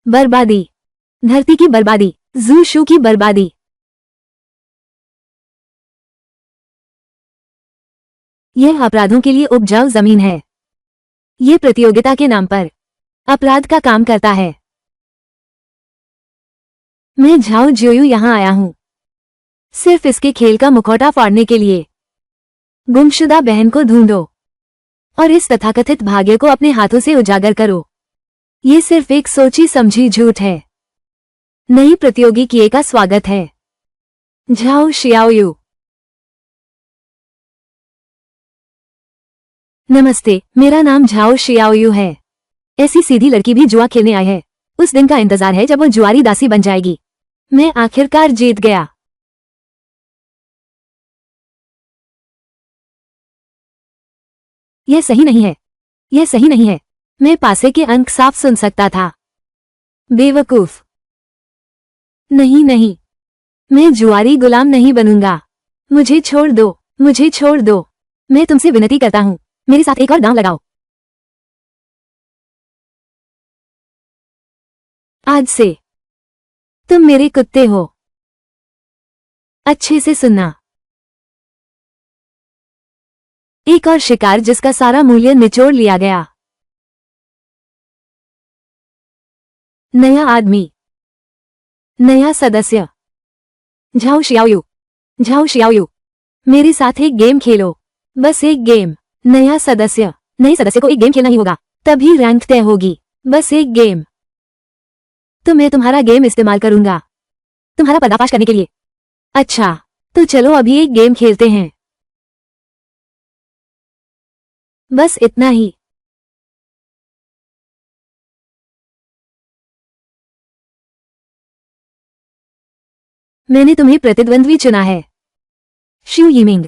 बर्बादी, धरती की बर्बादी, जू शू की बर्बादी। यह अपराधों के लिए उपजाऊ जमीन है। ये प्रतियोगिता के नाम पर अपराध का काम करता है। मैं झाओ ज्योयू यहां आया हूं सिर्फ इसके खेल का मुखौटा फाड़ने के लिए। गुमशुदा बहन को ढूंढो और इस तथाकथित भाग्य को अपने हाथों से उजागर करो। ये सिर्फ एक सोची समझी झूठ है। नई प्रतियोगी किए का स्वागत है, झाओ शियाओयू। नमस्ते, मेरा नाम झाओ शियाओयू है। ऐसी सीधी लड़की भी जुआ खेलने आई है। उस दिन का इंतजार है जब वो जुआरी दासी बन जाएगी। मैं आखिरकार जीत गया। यह सही नहीं है, यह सही नहीं है। मैं पासे के अंक साफ सुन सकता था। बेवकूफ। नहीं नहीं, मैं जुआरी गुलाम नहीं बनूंगा। मुझे छोड़ दो, मुझे छोड़ दो। मैं तुमसे विनती करता हूं, मेरे साथ एक और दांव लगाओ। आज से तुम मेरे कुत्ते हो। अच्छे से सुनना। एक और शिकार जिसका सारा मूल्य निचोड़ लिया गया। नया आदमी, नया सदस्य। झाओ शियाओयू, झाओ शियाओयू, मेरे साथ एक गेम खेलो, बस एक गेम। नया सदस्य, नए सदस्य को एक गेम खेलना ही होगा, तभी रैंक तय होगी। बस एक गेम। तो मैं तुम्हारा गेम इस्तेमाल करूंगा तुम्हारा पर्दाफाश करने के लिए। अच्छा, तो चलो अभी एक गेम खेलते हैं। बस इतना ही। मैंने तुम्हें प्रतिद्वंद्वी चुना है, शू यिमिंग।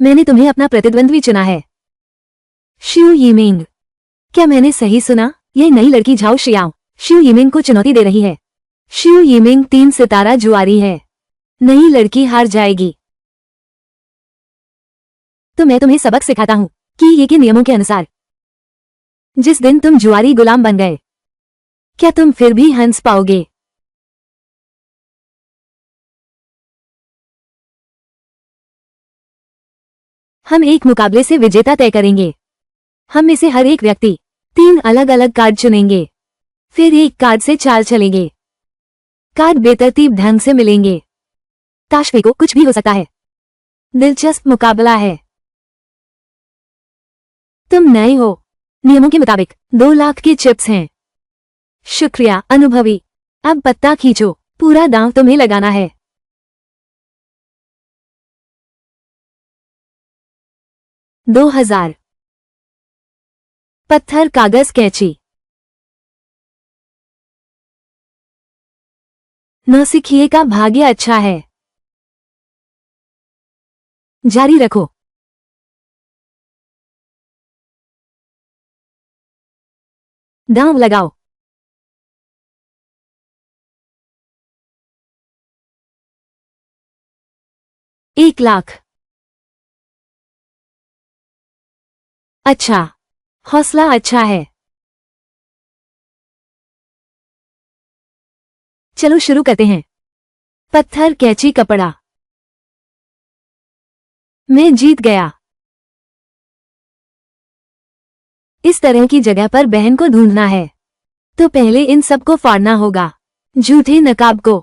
मैंने तुम्हें अपना प्रतिद्वंद्वी चुना है, शू यिमिंग। क्या मैंने सही सुना? यह नई लड़की झाओ शियाओ शू यिमिंग को चुनौती दे रही है। शू यिमिंग 3 सितारा जुआरी है। नई लड़की हार जाएगी। तो मैं तुम्हें सबक सिखाता हूं कि ये के नियमों के अनुसार जिस दिन तुम जुआरी गुलाम बन गए, क्या तुम फिर भी हंस पाओगे? हम एक मुकाबले से विजेता तय करेंगे। हम में से हर एक व्यक्ति 3 अलग अलग कार्ड चुनेंगे, फिर एक कार्ड से चाल चलेंगे। कार्ड बेतरतीब ढंग से मिलेंगे। ताश फेंको, कुछ भी हो सकता है। दिलचस्प मुकाबला है। तुम नए हो। नियमों के मुताबिक 2 लाख के चिप्स हैं। शुक्रिया अनुभवी। अब पत्ता खींचो, पूरा दांव तुम्हें लगाना है। 2000। पत्थर कागज कैंची। नौसिखिए का भाग्य अच्छा है। जारी रखो। दांव लगाओ। 1 लाख। अच्छा, हौसला अच्छा है। चलो शुरू करते हैं। पत्थर कैंची कपड़ा। मैं जीत गया। इस तरह की जगह पर बहन को ढूंढना है, तो पहले इन सब को फाड़ना होगा। झूठे नकाब को।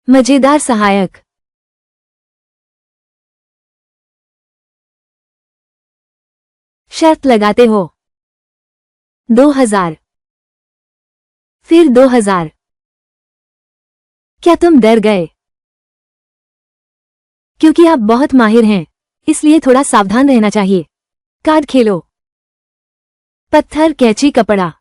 मजेदार सहायक। शर्त लगाते हो। 2000। फिर 2000। क्या तुम डर गए? क्योंकि आप बहुत माहिर हैं, इसलिए थोड़ा सावधान रहना चाहिए। कार्ड खेलो। पत्थर कैंची कपड़ा।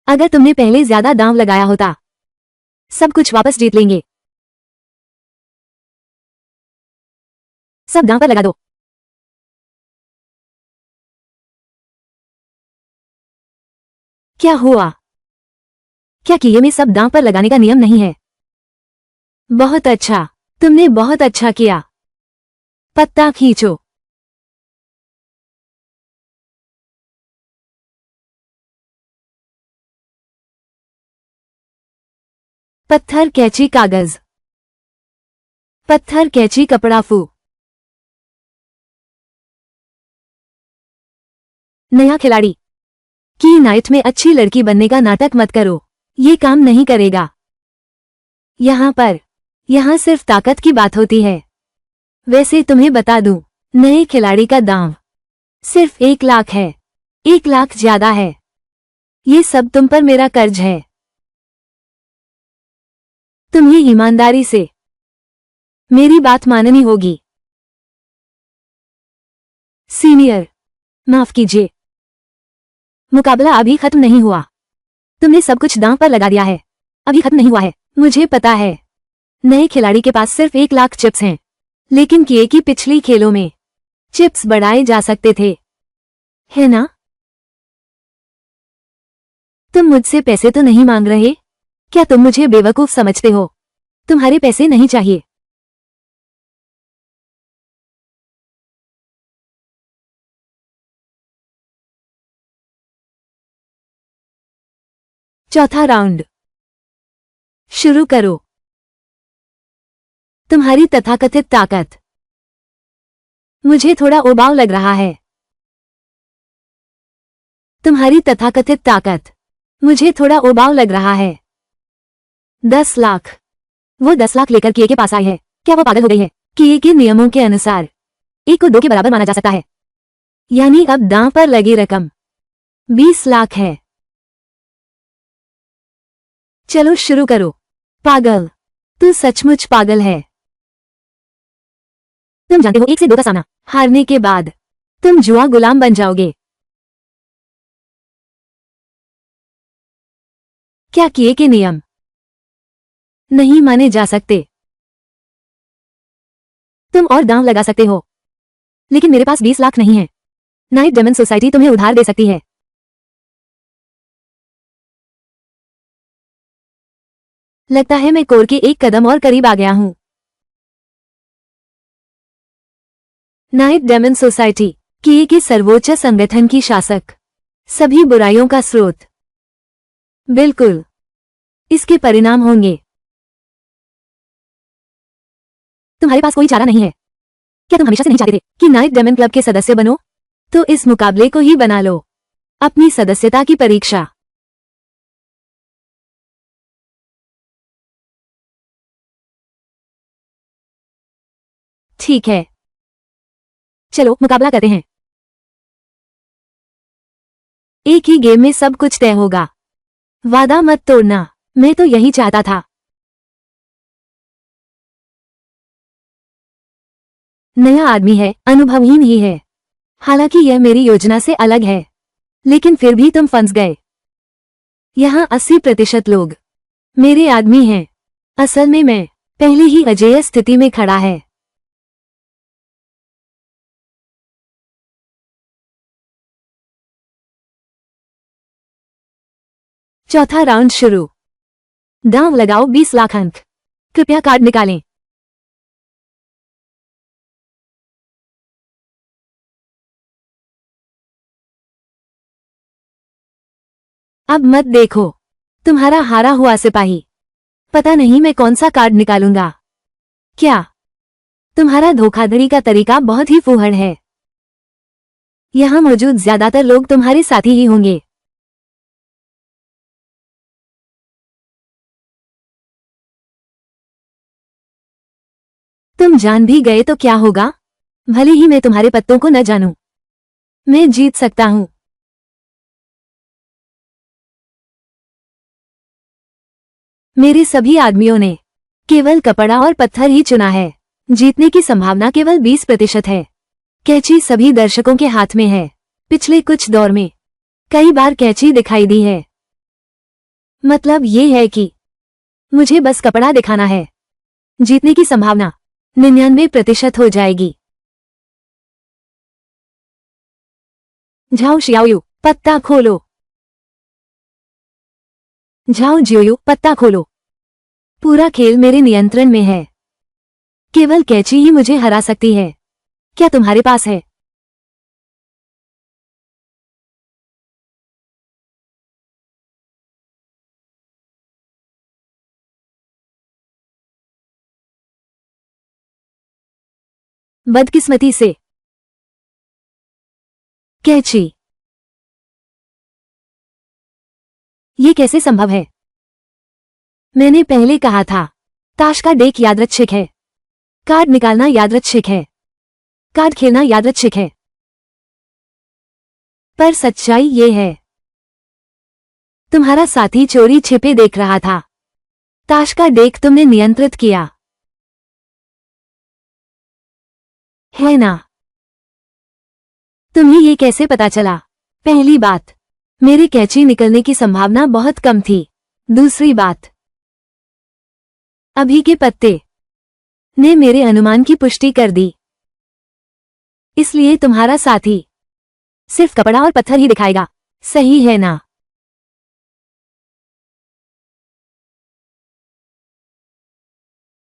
अगर तुमने पहले ज्यादा दांव लगाया होता, सब कुछ वापस जीत लेंगे। सब दांव पर लगा दो। क्या हुआ? क्या किए में सब दांव पर लगाने का नियम नहीं है? बहुत अच्छा, तुमने बहुत अच्छा किया। पत्ता खींचो। पत्थर कैंची कागज। पत्थर कैंची कपड़ा फू। नया खिलाड़ी। की नाइट में अच्छी लड़की बनने का नाटक मत करो, ये काम नहीं करेगा। यहाँ सिर्फ ताकत की बात होती है। वैसे तुम्हें बता दूं, नए खिलाड़ी का दांव सिर्फ 1 लाख है। 1 लाख ज्यादा है। ये सब तुम पर मेरा कर्ज है। तुम्हें ईमानदारी से मेरी बात माननी होगी। सीनियर, माफ कीजिए, मुकाबला अभी खत्म नहीं हुआ। तुमने सब कुछ दांव पर लगा दिया है। अभी खत्म नहीं हुआ है। मुझे पता है, नए खिलाड़ी के पास सिर्फ 1 लाख चिप्स हैं, लेकिन किए की पिछली खेलों में चिप्स बढ़ाए जा सकते थे, है ना? तुम मुझसे पैसे तो नहीं मांग रहे? क्या तुम मुझे बेवकूफ समझते हो? तुम्हारे पैसे नहीं चाहिए। चौथा राउंड शुरू करो। तुम्हारी तथाकथित ताकत मुझे थोड़ा उबाऊ लग रहा है। तुम्हारी तथाकथित ताकत मुझे थोड़ा उबाऊ लग रहा है। 10 लाख। वो 10 लाख लेकर किए के पास आई है। क्या वो पागल हो गई है? किए के नियमों के अनुसार 1 को 2 के बराबर माना जा सकता है, यानी अब दांव पर लगी रकम 20 लाख है। चलो शुरू करो। पागल, तू सचमुच पागल है। तुम जानते हो 1 से 2 का सामना हारने के बाद तुम जुआ गुलाम बन जाओगे। क्या किए के नियम नहीं माने जा सकते? तुम और दांव लगा सकते हो, लेकिन मेरे पास 20 लाख नहीं है। नाइट डेमन सोसाइटी तुम्हें उधार दे सकती है। लगता है मैं कोर के 1 कदम और करीब आ गया हूं। नाइट डेमन सोसाइटी, किए के सर्वोच्च संगठन की शासक, सभी बुराइयों का स्रोत। बिल्कुल, इसके परिणाम होंगे। तुम्हारे पास कोई चारा नहीं है। क्या तुम हमेशा से नहीं चाहते थे कि नाइट डेमन क्लब के सदस्य बनो? तो इस मुकाबले को ही बना लो अपनी सदस्यता की परीक्षा। ठीक है, चलो मुकाबला करते हैं। एक ही गेम में सब कुछ तय होगा। वादा मत तोड़ना। मैं तो यही चाहता था। नया आदमी है, अनुभवहीन ही है। हालांकि यह मेरी योजना से अलग है, लेकिन फिर भी तुम फंस गए। यहाँ 80% लोग मेरे आदमी हैं। असल में मैं पहले ही अजेय स्थिति में खड़ा है। चौथा राउंड शुरू। दांव लगाओ 20 लाख अंक। कृपया कार्ड निकालें। अब मत देखो, तुम्हारा हारा हुआ सिपाही। पता नहीं मैं कौन सा कार्ड निकालूंगा। क्या तुम्हारा धोखाधड़ी का तरीका बहुत ही फूहड़ है। यहाँ मौजूद ज्यादातर लोग तुम्हारे साथी ही होंगे। तुम जान भी गए तो क्या होगा? भले ही मैं तुम्हारे पत्तों को न जानूं, मैं जीत सकता हूं। मेरे सभी आदमियों ने केवल कपड़ा और पत्थर ही चुना है। जीतने की संभावना केवल 20% है। कैची सभी दर्शकों के हाथ में है। पिछले कुछ दौर में कई बार कैची दिखाई दी है। मतलब ये है कि मुझे बस कपड़ा दिखाना है। जीतने की संभावना 99% हो जाएगी। झाओ शियाओयू, पत्ता खोलो। झाओ जियोयू, पत्ता खोलो। पूरा खेल मेरे नियंत्रण में है। केवल कैची ही मुझे हरा सकती है। क्या तुम्हारे पास है? बदकिस्मती से। कैची। ये कैसे संभव है? मैंने पहले कहा था, ताश का डेक यादृच्छिक है। कार्ड निकालना यादृच्छिक है। कार्ड खेलना यादृच्छिक है। पर सच्चाई ये है, तुम्हारा साथी चोरी छिपे देख रहा था। ताश का डेक तुमने नियंत्रित किया, है ना? तुम्हें ये कैसे पता चला? पहली बात, मेरे कैची निकलने की संभावना बहुत कम थी। दूसरी बात, अभी के पत्ते ने मेरे अनुमान की पुष्टि कर दी। इसलिए तुम्हारा साथी सिर्फ कपड़ा और पत्थर ही दिखाएगा, सही है ना?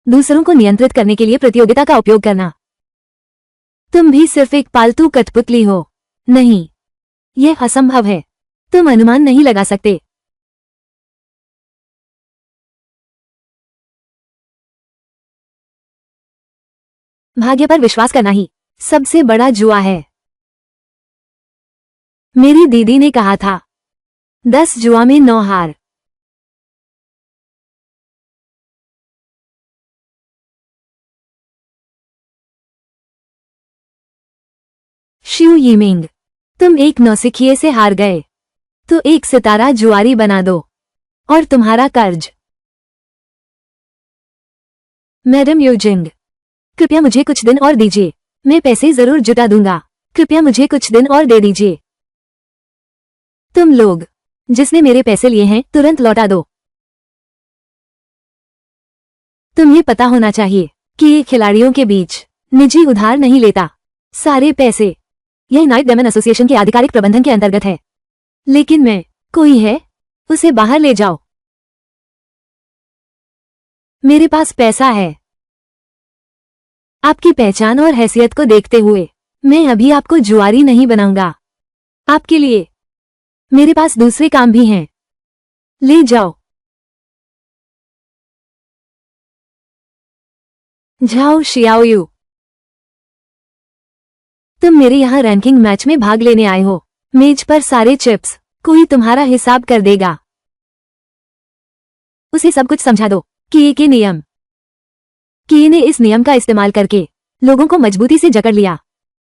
दूसरों को नियंत्रित करने के लिए प्रतियोगिता का उपयोग करना। तुम भी सिर्फ एक पालतू कठपुतली हो। नहीं, यह असंभव है। तुम अनुमान नहीं लगा सकते। भाग्य पर विश्वास करना ही सबसे बड़ा जुआ है। मेरी दीदी ने कहा था, 10 जुआ में 9 हार। शिव यीमिंग, तुम एक नौसिखिए से हार गए, तो एक सितारा जुआरी बना दो और तुम्हारा कर्ज। मैडम यूजिंग, कृपया मुझे कुछ दिन और दीजिए। मैं पैसे जरूर जुटा दूंगा। कृपया मुझे कुछ दिन और दे दीजिए। तुम लोग जिसने मेरे पैसे लिए हैं, तुरंत लौटा दो। तुम्हें पता होना चाहिए कि ये खिलाड़ियों के बीच निजी उधार नहीं लेता। सारे पैसे यह नाइट डेमन एसोसिएशन के आधिकारिक प्रबंधन के अंतर्गत है। लेकिन मैं, कोई है, उसे बाहर ले जाओ। मेरे पास पैसा है। आपकी पहचान और हैसियत को देखते हुए मैं अभी आपको जुआरी नहीं बनाऊंगा। आपके लिए मेरे पास दूसरे काम भी हैं। ले जाओ। झाओ शियाओयू, तुम मेरे यहाँ रैंकिंग मैच में भाग लेने आए हो। मेज पर सारे चिप्स, कोई तुम्हारा हिसाब कर देगा। उसे सब कुछ समझा दो। किए के नियम। किए ने इस नियम का इस्तेमाल करके लोगों को मजबूती से जकड़ लिया।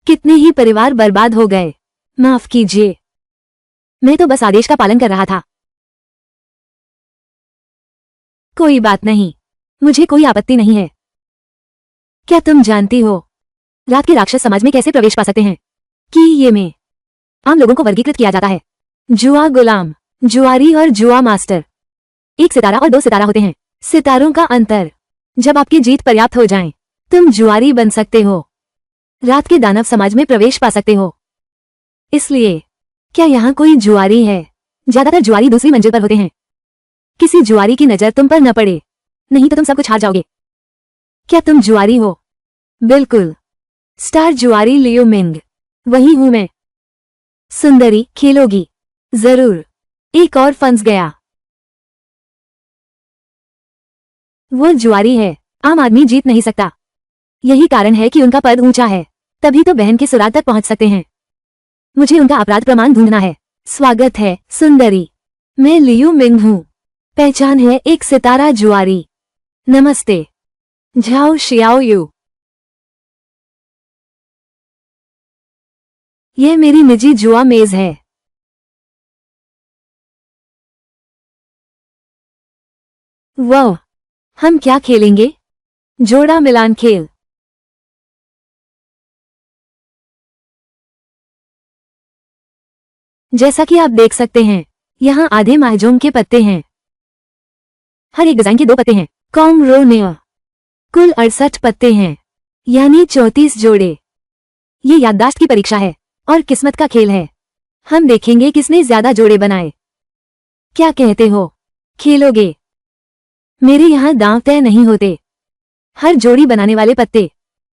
कितने ही परिवार बर्बाद हो गए। माफ कीजिए, मैं तो बस आदेश का पालन कर रहा था। कोई बात नहीं, मुझे कोई आपत्ति नहीं है। क्या तुम जानती हो रात के राक्षस समाज में कैसे प्रवेश पा सकते हैं? कि ये में आम लोगों को वर्गीकृत किया जाता है। जुआ गुलाम, जुआरी और जुआ मास्टर। एक सितारा और 2 सितारा होते हैं। सितारों का अंतर, जब आपकी जीत पर्याप्त हो जाए, तुम जुआरी बन सकते हो। रात के दानव समाज में प्रवेश पा सकते हो। इसलिए क्या यहाँ कोई जुआरी है? ज्यादातर जुआरी दूसरी मंजिल पर होते हैं। किसी जुआरी की नजर तुम पर न पड़े, नहीं तो तुम सब कुछ हार जाओगे। क्या तुम जुआरी हो? बिल्कुल। स्टार जुआरी लियो मिंग, वही हूं मैं। सुंदरी, खेलोगी? जरूर। एक और फंस गया। वो जुआरी है, आम आदमी जीत नहीं सकता। यही कारण है कि उनका पद ऊंचा है, तभी तो बहन के सुराग तक पहुंच सकते हैं। मुझे उनका अपराध प्रमाण ढूंढना है। स्वागत है सुंदरी, मैं लियू मिंग हूं। पहचान है एक सितारा जुआरी। नमस्ते। झाओ शियाओयू, यह मेरी निजी जुआ मेज है। वाह, हम क्या खेलेंगे? जोड़ा मिलान खेल। जैसा कि आप देख सकते हैं, यहाँ आधे महजूम के पत्ते हैं। हर एक डिजाइन के 2 पत्ते हैं। कॉम रो नेया, कुल 68 पत्ते हैं, यानी 34 जोड़े। ये याददाश्त की परीक्षा है और किस्मत का खेल है। हम देखेंगे किसने ज्यादा जोड़े बनाए। क्या कहते हो? खेलोगे? मेरे यहाँ दांव तय नहीं होते। हर जोड़ी बनाने वाले पत्ते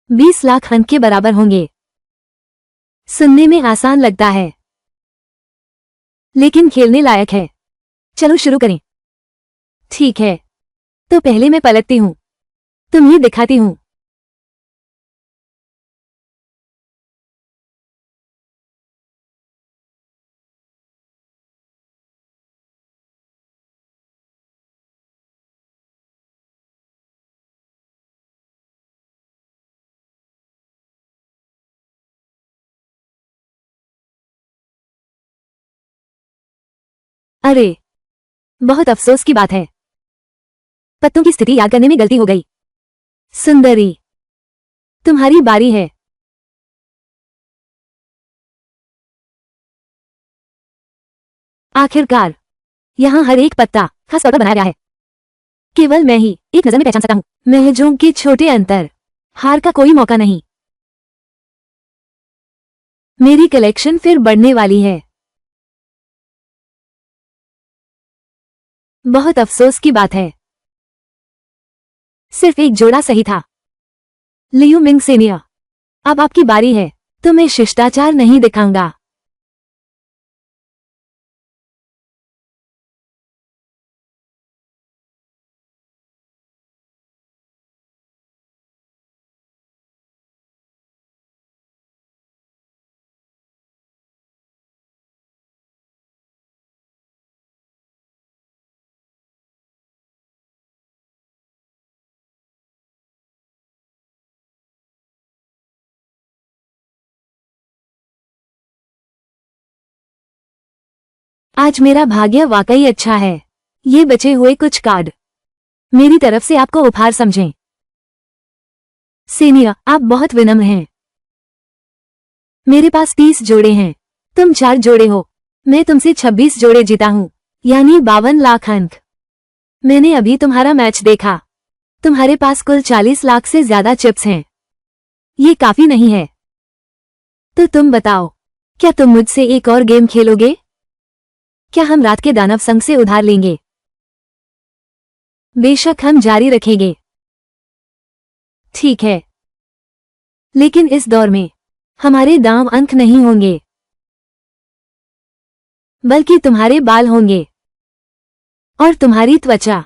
20 लाख अंक के बराबर होंगे। सुनने में आसान लगता है, लेकिन खेलने लायक है। चलो शुरू करें। ठीक है, तो पहले मैं पलटती हूँ, तुम्हें दिखाती हूँ। अरे, बहुत अफसोस की बात है। पत्तों की स्थिति याद करने में गलती हो गई। सुंदरी, तुम्हारी बारी है। आखिरकार, यहाँ हर एक पत्ता खास तौर पर बनाया गया है। केवल मैं ही एक नजर में पहचान सकता हूँ। महजों के छोटे अंतर, हार का कोई मौका नहीं। मेरी कलेक्शन फिर बढ़ने वाली है। बहुत अफसोस की बात है, सिर्फ एक जोड़ा सही था। लियू मिंग सीनियर, अब आपकी बारी है। तो मैं शिष्टाचार नहीं दिखाऊंगा। आज मेरा भाग्य वाकई अच्छा है। ये बचे हुए कुछ कार्ड मेरी तरफ से आपको उपहार समझें। सीनियर, आप बहुत विनम्र हैं। मेरे पास 30 जोड़े हैं, तुम 4 जोड़े हो। मैं तुमसे 26 जोड़े जीता हूँ, यानी 52 लाख अंक। मैंने अभी तुम्हारा मैच देखा, तुम्हारे पास कुल 40 लाख से ज्यादा चिप्स हैं। ये काफी नहीं है। तो तुम बताओ, क्या तुम मुझसे एक और गेम खेलोगे? क्या हम रात के दानव संघ से उधार लेंगे? बेशक हम जारी रखेंगे। ठीक है, लेकिन इस दौर में हमारे दाम अंक नहीं होंगे, बल्कि तुम्हारे बाल होंगे और तुम्हारी त्वचा।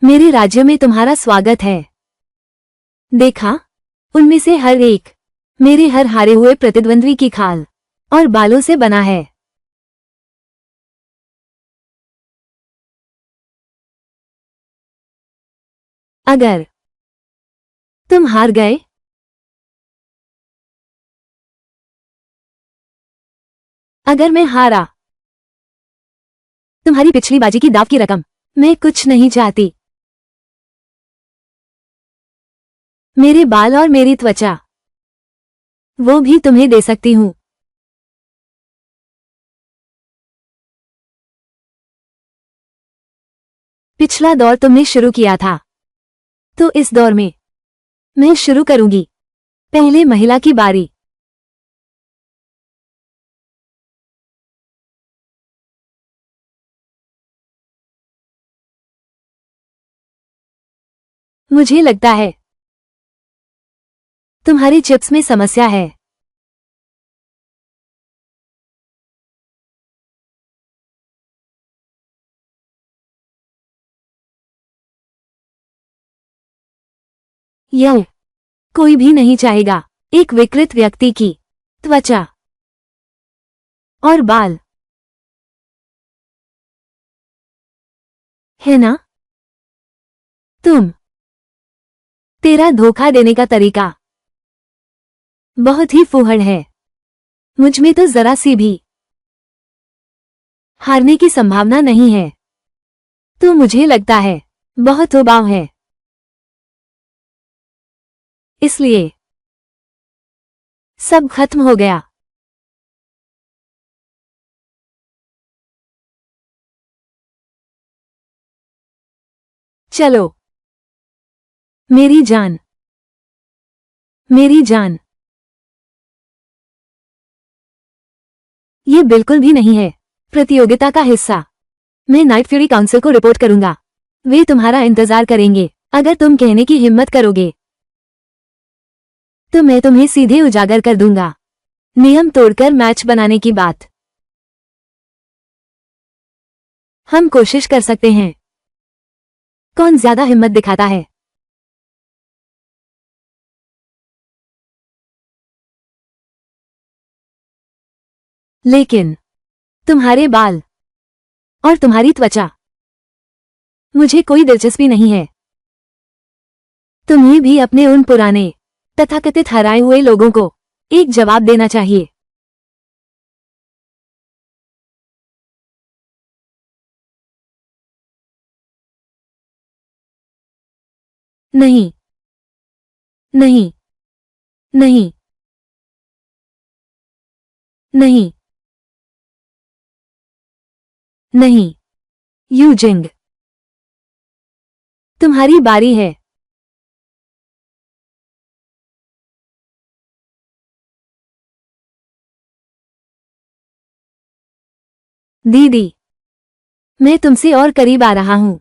मेरे राज्य में तुम्हारा स्वागत है। देखा, उनमें से हर एक मेरे हर हारे हुए प्रतिद्वंद्वी की खाल और बालों से बना है। अगर तुम हार गए, अगर मैं हारा, तुम्हारी पिछली बाजी की दाव की रकम मैं कुछ नहीं चाहती। मेरे बाल और मेरी त्वचा, वो भी तुम्हें दे सकती हूँ। पिछला दौर तुमने शुरू किया था, तो इस दौर में मैं शुरू करूंगी। पहले महिला की बारी। मुझे लगता है तुम्हारी चिप्स में समस्या है। यह कोई भी नहीं चाहेगा, एक विकृत व्यक्ति की त्वचा और बाल, है ना? तेरा धोखा देने का तरीका बहुत ही फूहड़ है। मुझ में तो जरा सी भी हारने की संभावना नहीं है, तो मुझे लगता है बहुत उबाऊ है। इसलिए सब खत्म हो गया। चलो, मेरी जान, मेरी जान। ये बिल्कुल भी नहीं है प्रतियोगिता का हिस्सा। मैं नाइट फ्यूरी काउंसिल को रिपोर्ट करूंगा। वे तुम्हारा इंतजार करेंगे अगर तुम कहने की हिम्मत करोगे तो मैं तुम्हें सीधे उजागर कर दूंगा। नियम तोड़कर मैच बनाने की बात। हम कोशिश कर सकते हैं। कौन ज्यादा हिम्मत दिखाता है? लेकिन तुम्हारे बाल और तुम्हारी त्वचा, मुझे कोई दिलचस्पी नहीं है। तुम्हें भी अपने उन पुराने तथाकथित हराए हुए लोगों को एक जवाब देना चाहिए। नहीं, नहीं, नहीं, नहीं, नहीं। यूजिंग, तुम्हारी बारी है। दीदी, मैं तुमसे और करीब आ रहा हूं।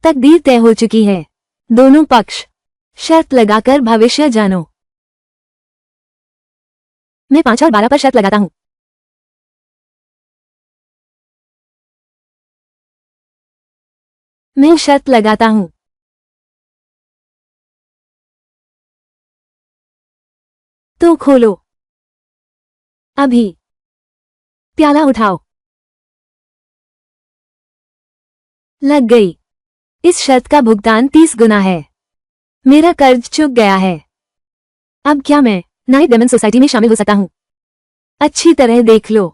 तकदीर तय हो चुकी है। दोनों पक्ष शर्त लगाकर भविष्य जानो। मैं 5 और 12 पर शर्त लगाता हूं। मैं शर्त लगाता हूं। तो खोलो अभी। प्याला उठाओ। लग गई। इस शर्त का भुगतान 30 गुना है। मेरा कर्ज चुक गया है। अब क्या मैं नाइट डेमन सोसाइटी में शामिल हो सकता हूं? अच्छी तरह देख लो।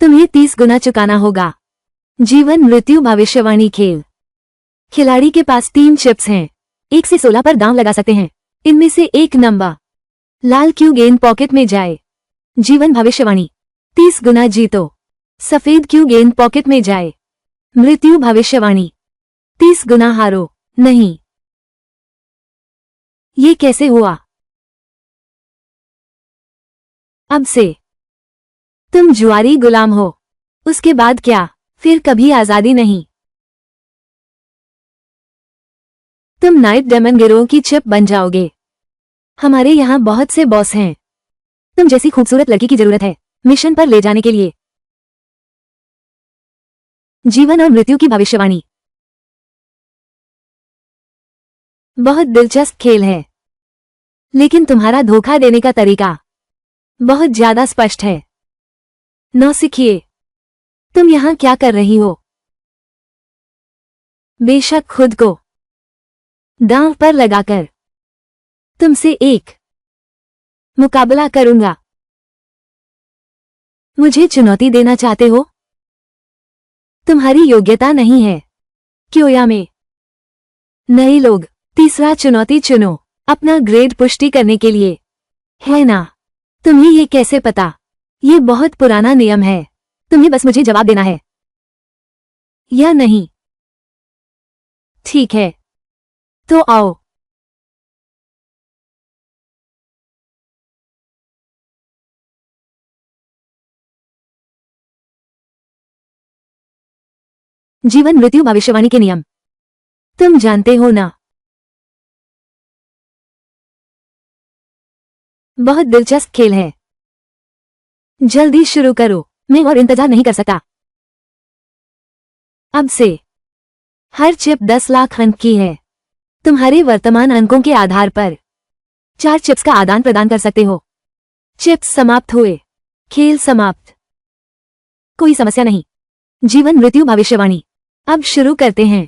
तुम्हें 30 गुना चुकाना होगा। जीवन मृत्यु भविष्यवाणी खेल। खिलाड़ी के पास 3 चिप्स हैं। 1 से 16 पर दांव लगा सकते हैं। इनमें से एक नंबर लाल क्यू गेंद पॉकेट में जाए। जीवन भविष्यवाणी 30 गुना जीतो। सफेद क्यू गेंद पॉकेट में जाए। मृत्यु भविष्यवाणी 30 गुना हारो। नहीं, ये कैसे हुआ? अब से तुम जुआरी गुलाम हो। उसके बाद क्या? फिर कभी आजादी नहीं। तुम नाइट डेमन गिरोह की चिप बन जाओगे। हमारे यहाँ बहुत से बॉस हैं। तुम जैसी खूबसूरत लड़की की जरूरत है मिशन पर ले जाने के लिए। जीवन और मृत्यु की भविष्यवाणी बहुत दिलचस्प खेल है, लेकिन तुम्हारा धोखा देने का तरीका बहुत ज्यादा स्पष्ट है। नौसिखिए, तुम यहाँ क्या कर रही हो? बेशक खुद को दांव पर लगाकर तुमसे एक मुकाबला करूंगा। मुझे चुनौती देना चाहते हो? तुम्हारी योग्यता नहीं है। क्योया में नए लोग। तीसरा चुनौती चुनो अपना ग्रेड पुष्टि करने के लिए, है ना? तुम्हें ये कैसे पता? ये बहुत पुराना नियम है। तुम्हें बस मुझे जवाब देना है या नहीं। ठीक है, तो आओ। जीवन मृत्यु भविष्यवाणी के नियम तुम जानते हो ना? बहुत दिलचस्प खेल है। जल्दी शुरू करो। मैं और इंतजार नहीं कर सकता। अब से हर चिप 10 लाख अंक की है। तुम्हारे वर्तमान अंकों के आधार पर 4 चिप्स का आदान प्रदान कर सकते हो। चिप्स समाप्त हुए। खेल समाप्त। कोई समस्या नहीं। जीवन मृत्यु भविष्यवाणी अब शुरू करते हैं।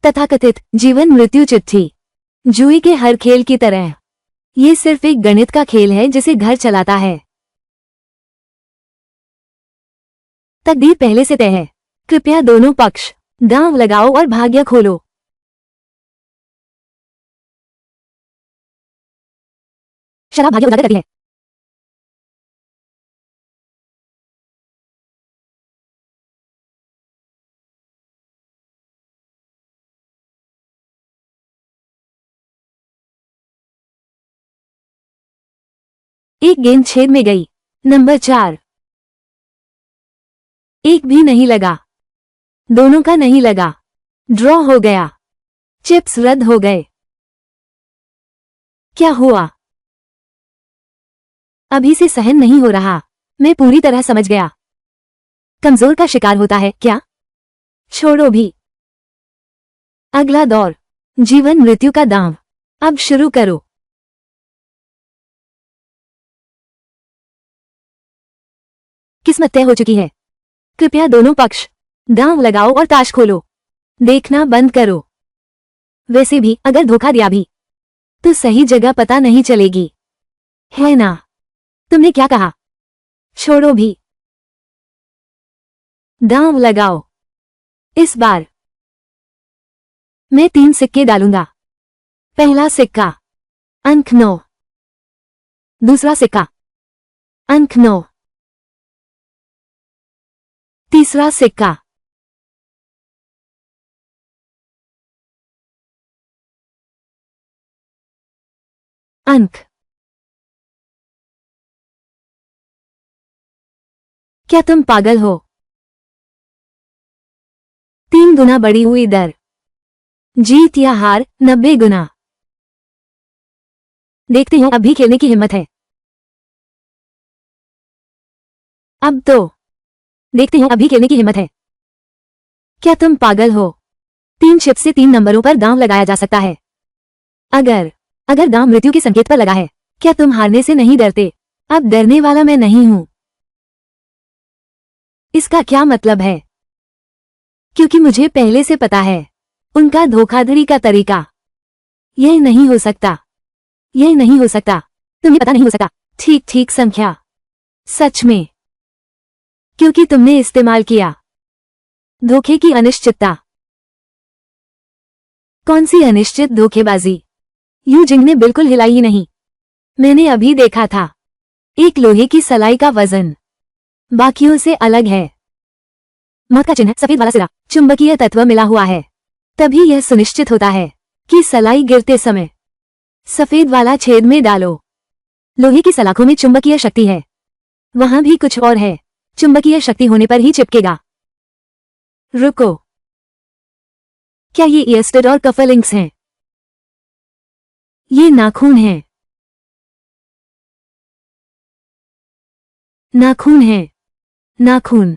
तथाकथित जीवन मृत्यु चिट्ठी। जुए के हर खेल की तरह ये सिर्फ एक गणित का खेल है जिसे घर चलाता है। तकदीर पहले से तय है। कृपया दोनों पक्ष दांव लगाओ और भाग्य खोलो। शराब भाग्य उजागर करती है। एक गेंद छेद में गई। नंबर 4। एक भी नहीं लगा। दोनों का नहीं लगा। ड्रॉ हो गया। चिप्स रद्द हो गए। क्या हुआ? अभी से सहन नहीं हो रहा। मैं पूरी तरह समझ गया। कमजोर का शिकार होता है क्या? छोड़ो भी। अगला दौर, जीवन मृत्यु का दांव। अब शुरू करो। किस्मत तय हो चुकी है। कृपया दोनों पक्ष दांव लगाओ और ताश खोलो। देखना बंद करो। वैसे भी अगर धोखा दिया भी तो सही जगह पता नहीं चलेगी, है ना? तुमने क्या कहा? छोड़ो भी। दांव लगाओ। इस बार मैं 3 सिक्के डालूंगा। पहला सिक्का अंक 9। दूसरा सिक्का अंक 9। तीसरा सिक्का अंक। क्या तुम पागल हो? 3 गुना बढ़ी हुई दर। जीत या हार 90 गुना। देखते हैं अब भी खेलने की हिम्मत है। अब तो देखते हैं अब भी खेलने की हिम्मत है। क्या तुम पागल हो? 3 चिप्स से 3 नंबरों पर दांव लगाया जा सकता है। अगर दांव मृत्यु के संकेत पर लगा है, क्या तुम हारने से नहीं डरते? अब डरने वाला मैं नहीं हूं। इसका क्या मतलब है? क्योंकि मुझे पहले से पता है उनका धोखाधड़ी का तरीका। यह नहीं हो सकता। यह नहीं हो सकता। तुम्हें पता नहीं हो सकता। ठीक ठीक संख्या। सच में। क्योंकि तुमने इस्तेमाल किया धोखे की अनिश्चितता। कौन सी अनिश्चित धोखेबाजी? यू जिंग ने बिल्कुल हिलाई ही नहीं। मैंने अभी देखा था। एक लोहे की सलाई का वजन बाकियों से अलग है। मौत का चिन्ह सफेद वाला सिरा चुंबकीय तत्व मिला हुआ है। तभी यह सुनिश्चित होता है कि सलाई गिरते समय सफेद वाला छेद में डालो। लोहे की सलाखों में चुंबकीय शक्ति है। वहां भी कुछ और है। चुंबकीय शक्ति होने पर ही चिपकेगा। रुको, क्या ये ईयरस्टड और कफलिंग्स हैं? ये नाखून हैं। नाखून हैं। नाखून।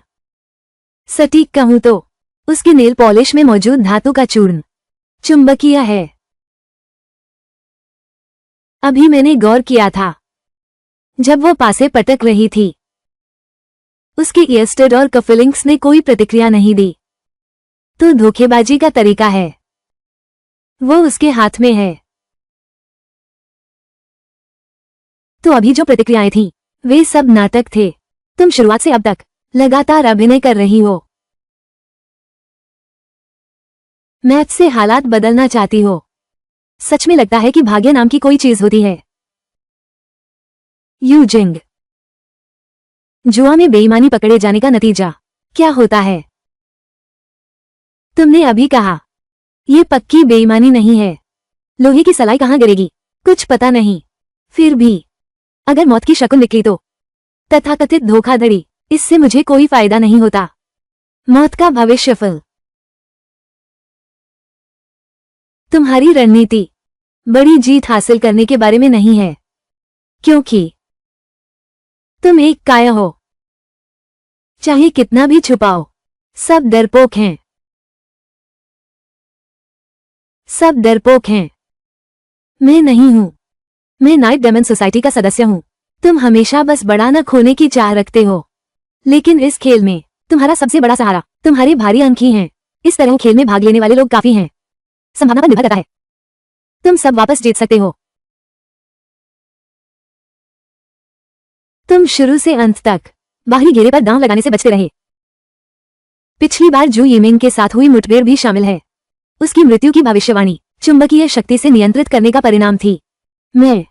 सटीक कहूं तो उसके नेल पॉलिश में मौजूद धातु का चूर्ण चुंबकीय है। अभी मैंने गौर किया था जब वो पासे पटक रही थी। उसके ईयरस्टड और कफलिंग्स ने कोई प्रतिक्रिया नहीं दी। तो धोखेबाजी का तरीका है। वो उसके हाथ में है। तो अभी जो प्रतिक्रियाएं थीं, वे सब नाटक थे। तुम शुरुआत से अब तक लगातार अभिनय कर रही हो। मैच से हालात बदलना चाहती हो। सच में लगता है कि भाग्य नाम की कोई चीज होती है। यू जिंग। जुआ में बेईमानी पकड़े जाने का नतीजा क्या होता है? तुमने अभी कहा यह पक्की बेईमानी नहीं है। लोहे की सलाई कहां गिरेगी? कुछ पता नहीं। फिर भी अगर मौत की शकुन निकली तो तथाकथित धोखाधड़ी, इससे मुझे कोई फायदा नहीं होता। मौत का भविष्यफल। तुम्हारी रणनीति बड़ी जीत हासिल करने के बारे में नहीं है, क्योंकि तुम एक काया हो। चाहे कितना भी छुपाओ, सब डरपोक हैं। सब डरपोक हैं। मैं नहीं हूं। मैं नाइट डेमन सोसाइटी का सदस्य हूं। तुम हमेशा बस बड़ा न खोने की चाह रखते हो। लेकिन इस खेल में तुम्हारा सबसे बड़ा सहारा तुम्हारे भारी अंक ही हैं। इस तरह खेल में भाग लेने वाले लोग काफी हैं। संभावना पर निर्भर करता है। तुम सब वापस जीत सकते हो। तुम शुरू से अंत तक बाहरी घेरे पर दांव लगाने से बचते रहे। पिछली बार जू यिमिंग के साथ हुई मुठभेड़ भी शामिल है। उसकी मृत्यु की भविष्यवाणी चुंबकीय शक्ति से नियंत्रित करने का परिणाम थी। मैं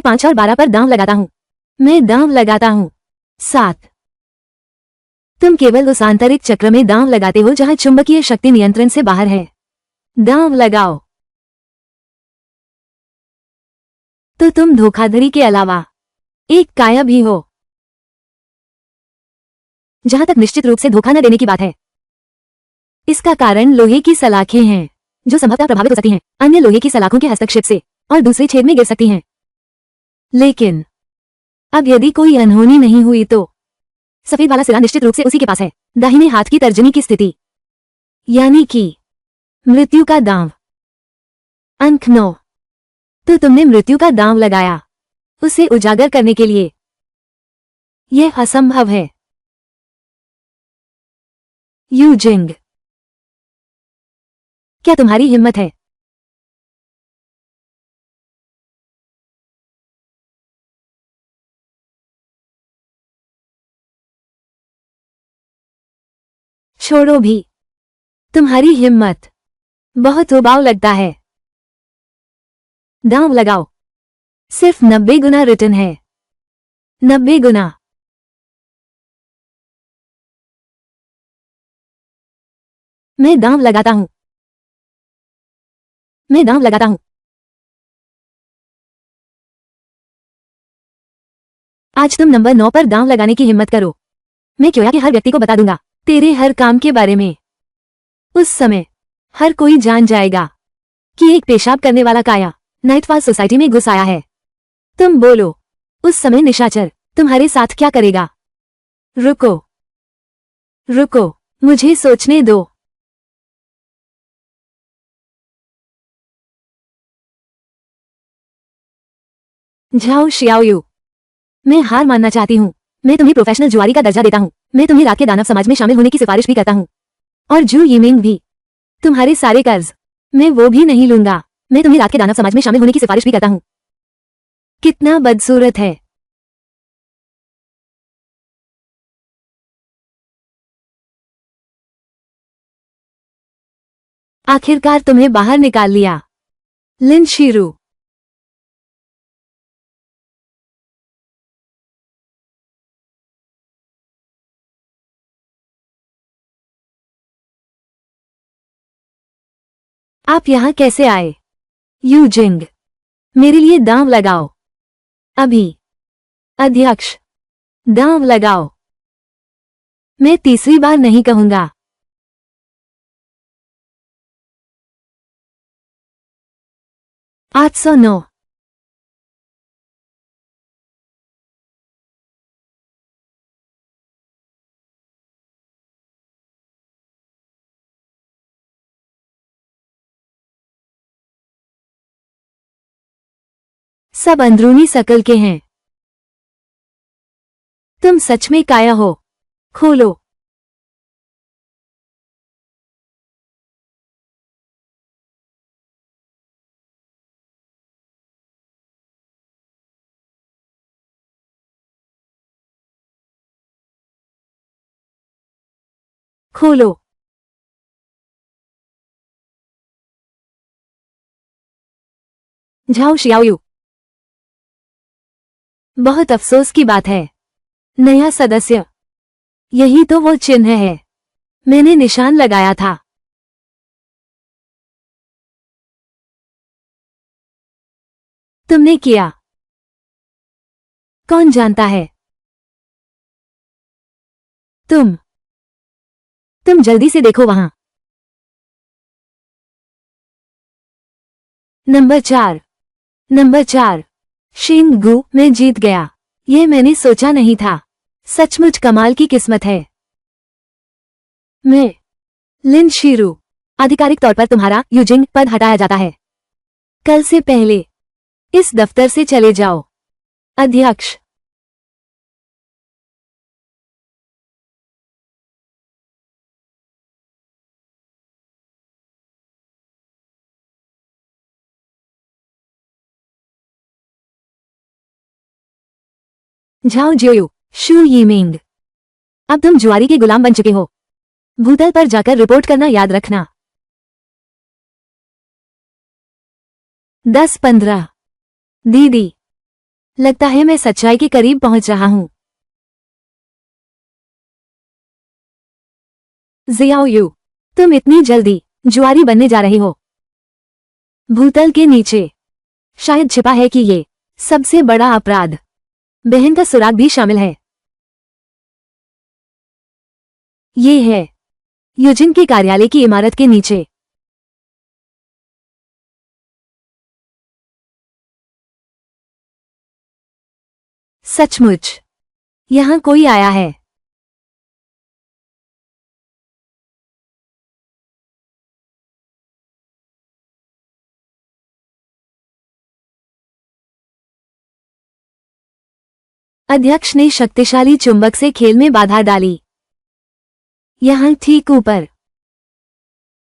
5 और 12 पर दांव लगाता हूं। मैं दांव लगाता हूं 7। तुम केवल उस आंतरिक चक्र में दांव लगाते हो जहां चुंबकीय शक्ति नियंत्रण से बाहर है। दांव लगाओ। तो तुम धोखाधड़ी के अलावा एक काया भी हो। जहां तक निश्चित रूप से धोखा न देने की बात है, इसका कारण लोहे की सलाखें हैं जो संभवतः प्रभावित हो सकती हैं अन्य लोहे की सलाखों के हस्तक्षेप से और दूसरे छेद में गिर सकती हैं। लेकिन अब यदि कोई अनहोनी नहीं हुई तो सफेद वाला सिरा निश्चित रूप से उसी के पास है, दाहिने हाथ की तर्जनी की स्थिति, यानी कि मृत्यु का दांव। अंक 9। तो तुमने मृत्यु का दांव लगाया उसे उजागर करने के लिए। यह असंभव है। यू जिंग, क्या तुम्हारी हिम्मत है? छोड़ो भी, तुम्हारी हिम्मत बहुत उबाऊ लगता है। दांव लगाओ। सिर्फ 90 गुना रिटर्न है। 90 गुना। मैं दांव लगाता हूं। मैं दांव लगाता हूं। आज तुम नंबर 9 पर दांव लगाने की हिम्मत करो। मैं क्योया के हर व्यक्ति को बता दूंगा तेरे हर काम के बारे में। उस समय हर कोई जान जाएगा कि एक पेशाब करने वाला काया नाइटफॉल सोसाइटी में घुस आया है। तुम बोलो, उस समय निशाचर तुम्हारे साथ क्या करेगा? रुको, रुको, मुझे सोचने दो। झाओ शियाओयू, मैं हार मानना चाहती हूँ। मैं तुम्हें प्रोफेशनल जुआरी का दर्जा देता हूँ। मैं तुम्हें रात के दानव समाज में शामिल होने की सिफारिश भी करता हूँ। और जू यिमिंग भी। तुम्हारे सारे कर्ज मैं वो भी नहीं लूंगा। मैं तुम्हें रात के दानव समाज में शामिल होने की सिफारिश भी करता हूँ। कितना बदसूरत है। आखिरकार तुम्हें बाहर निकाल लिया। लिन शीरू। आप यहाँ कैसे आए? यू जिंग, मेरे लिए दांव लगाओ। अभी। अध्यक्ष, दांव लगाओ। मैं तीसरी बार नहीं कहूंगा। 809। सब अंदरूनी शकल के हैं। तुम सच में काया हो। खोलो। खोलो। झाओ शियाओयू, बहुत अफसोस की बात है। नया सदस्य, यही तो वो चिन्ह है मैंने निशान लगाया था। तुमने किया। कौन जानता है? तुम जल्दी से देखो वहां। नंबर 4। नंबर 4। शिंगू, मैं जीत गया। ये मैंने सोचा नहीं था। सचमुच कमाल की किस्मत है। मैं लिन शीरू, आधिकारिक तौर पर तुम्हारा यूजिंग पद हटाया जाता है। कल से पहले इस दफ्तर से चले जाओ। अध्यक्ष। झाओ जियोयू, शू यीमिंग, अब तुम जुआरी के गुलाम बन चुके हो। भूतल पर जाकर रिपोर्ट करना याद रखना। 10-15। दीदी, लगता है मैं सच्चाई के करीब पहुंच रहा हूं। जियाओयू, तुम इतनी जल्दी जुआरी बनने जा रही हो। भूतल के नीचे शायद छिपा है कि ये सबसे बड़ा अपराध। बहन का सुराग भी शामिल है। ये है यूजिन के कार्यालय की इमारत के नीचे। सचमुच यहां कोई आया है। अध्यक्ष ने शक्तिशाली चुंबक से खेल में बाधा डाली। यहां ठीक ऊपर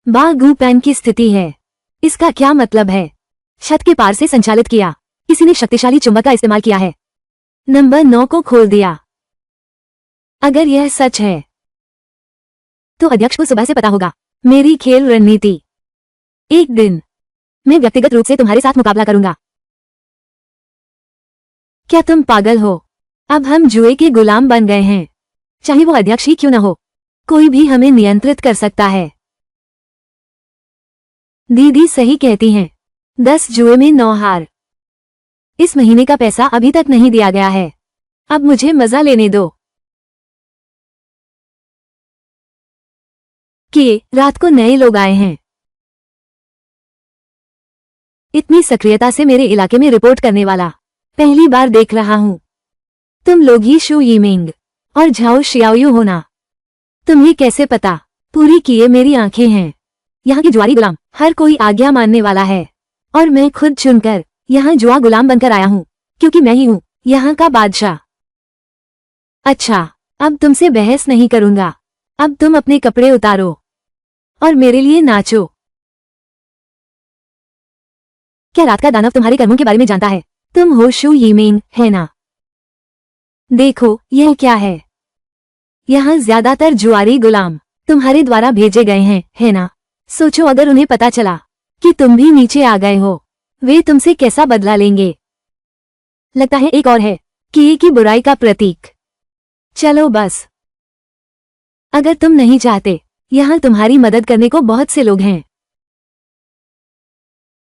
बा गु पैन की स्थिति है। इसका क्या मतलब है? छत के पार से संचालित किया। किसी ने शक्तिशाली चुंबक का इस्तेमाल किया है। नंबर 9 को खोल दिया। अगर यह सच है तो अध्यक्ष को सुबह से पता होगा। मेरी खेल रणनीति। एक दिन मैं व्यक्तिगत रूप से तुम्हारे साथ मुकाबला करूंगा। क्या तुम पागल हो? अब हम जुए के गुलाम बन गए हैं। चाहे वो अध्यक्ष ही क्यों न हो, कोई भी हमें नियंत्रित कर सकता है। दीदी सही कहती हैं। 10 जुए में 9 हार। इस महीने का पैसा अभी तक नहीं दिया गया है। अब मुझे मजा लेने दो। कि रात को नए लोग आए हैं। इतनी सक्रियता से मेरे इलाके में रिपोर्ट करने वाला पहली बार देख रहा हूं। तुम लोग ही शू यीमिंग और झाओ शियाओयू हो ना? तुम्हें कैसे पता? पूरी किए मेरी आंखें हैं। यहाँ के जुआरी गुलाम हर कोई आज्ञा मानने वाला है और मैं खुद चुनकर यहाँ जुआ गुलाम बनकर आया हूँ, क्योंकि मैं ही हूँ यहाँ का बादशाह। अच्छा, अब तुमसे बहस नहीं करूंगा। अब तुम अपने कपड़े उतारो और मेरे लिए नाचो। क्या रात का दानव तुम्हारे कर्मों के बारे में जानता है? तुम हो शू यीमिंग, है ना? देखो यह क्या है। यहाँ ज्यादातर जुआरी गुलाम तुम्हारे द्वारा भेजे गए हैं, है ना? सोचो अगर उन्हें पता चला कि तुम भी नीचे आ गए हो, वे तुमसे कैसा बदला लेंगे। लगता है एक और है कि की बुराई का प्रतीक। चलो बस, अगर तुम नहीं चाहते, यहाँ तुम्हारी मदद करने को बहुत से लोग हैं।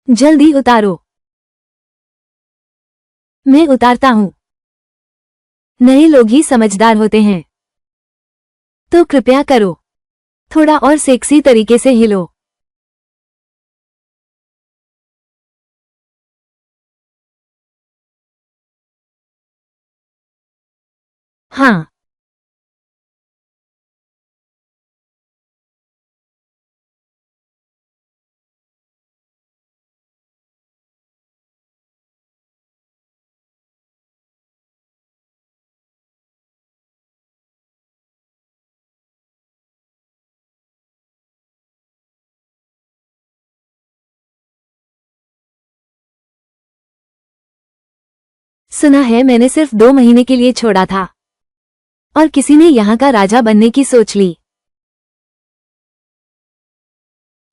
जल्दी उतारो। मैं उतारता हूँ। नए लोग ही समझदार होते हैं। तो कृपया करो, थोड़ा और सेक्सी तरीके से हिलो। हाँ, सुना है मैंने सिर्फ 2 महीने के लिए छोड़ा था और किसी ने यहाँ का राजा बनने की सोच ली।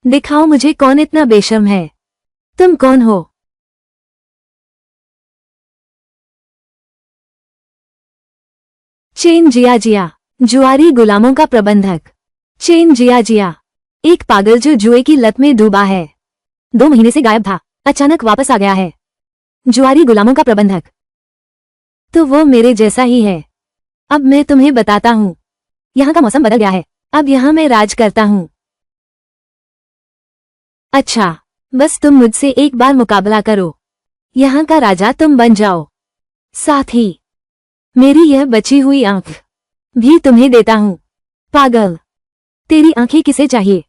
दिखाओ मुझे कौन इतना बेशर्म है। तुम कौन हो? चेन जिया जिया, जुआरी गुलामों का प्रबंधक। चेन जिया जिया, एक पागल जो जुए की लत में डूबा है। 2 महीने से गायब था, अचानक वापस आ गया है। जुआरी गुलामों का प्रबंधक, तो वो मेरे जैसा ही है। अब मैं तुम्हें बताता हूँ। यहाँ का मौसम बदल गया है। अब यहाँ मैं राज करता हूँ। अच्छा, बस तुम मुझसे एक बार मुकाबला करो। यहाँ का राजा तुम बन जाओ। साथ ही मेरी यह बची हुई आंख भी तुम्हें देता हूँ। पागल, तेरी आंखें किसे चाहिए?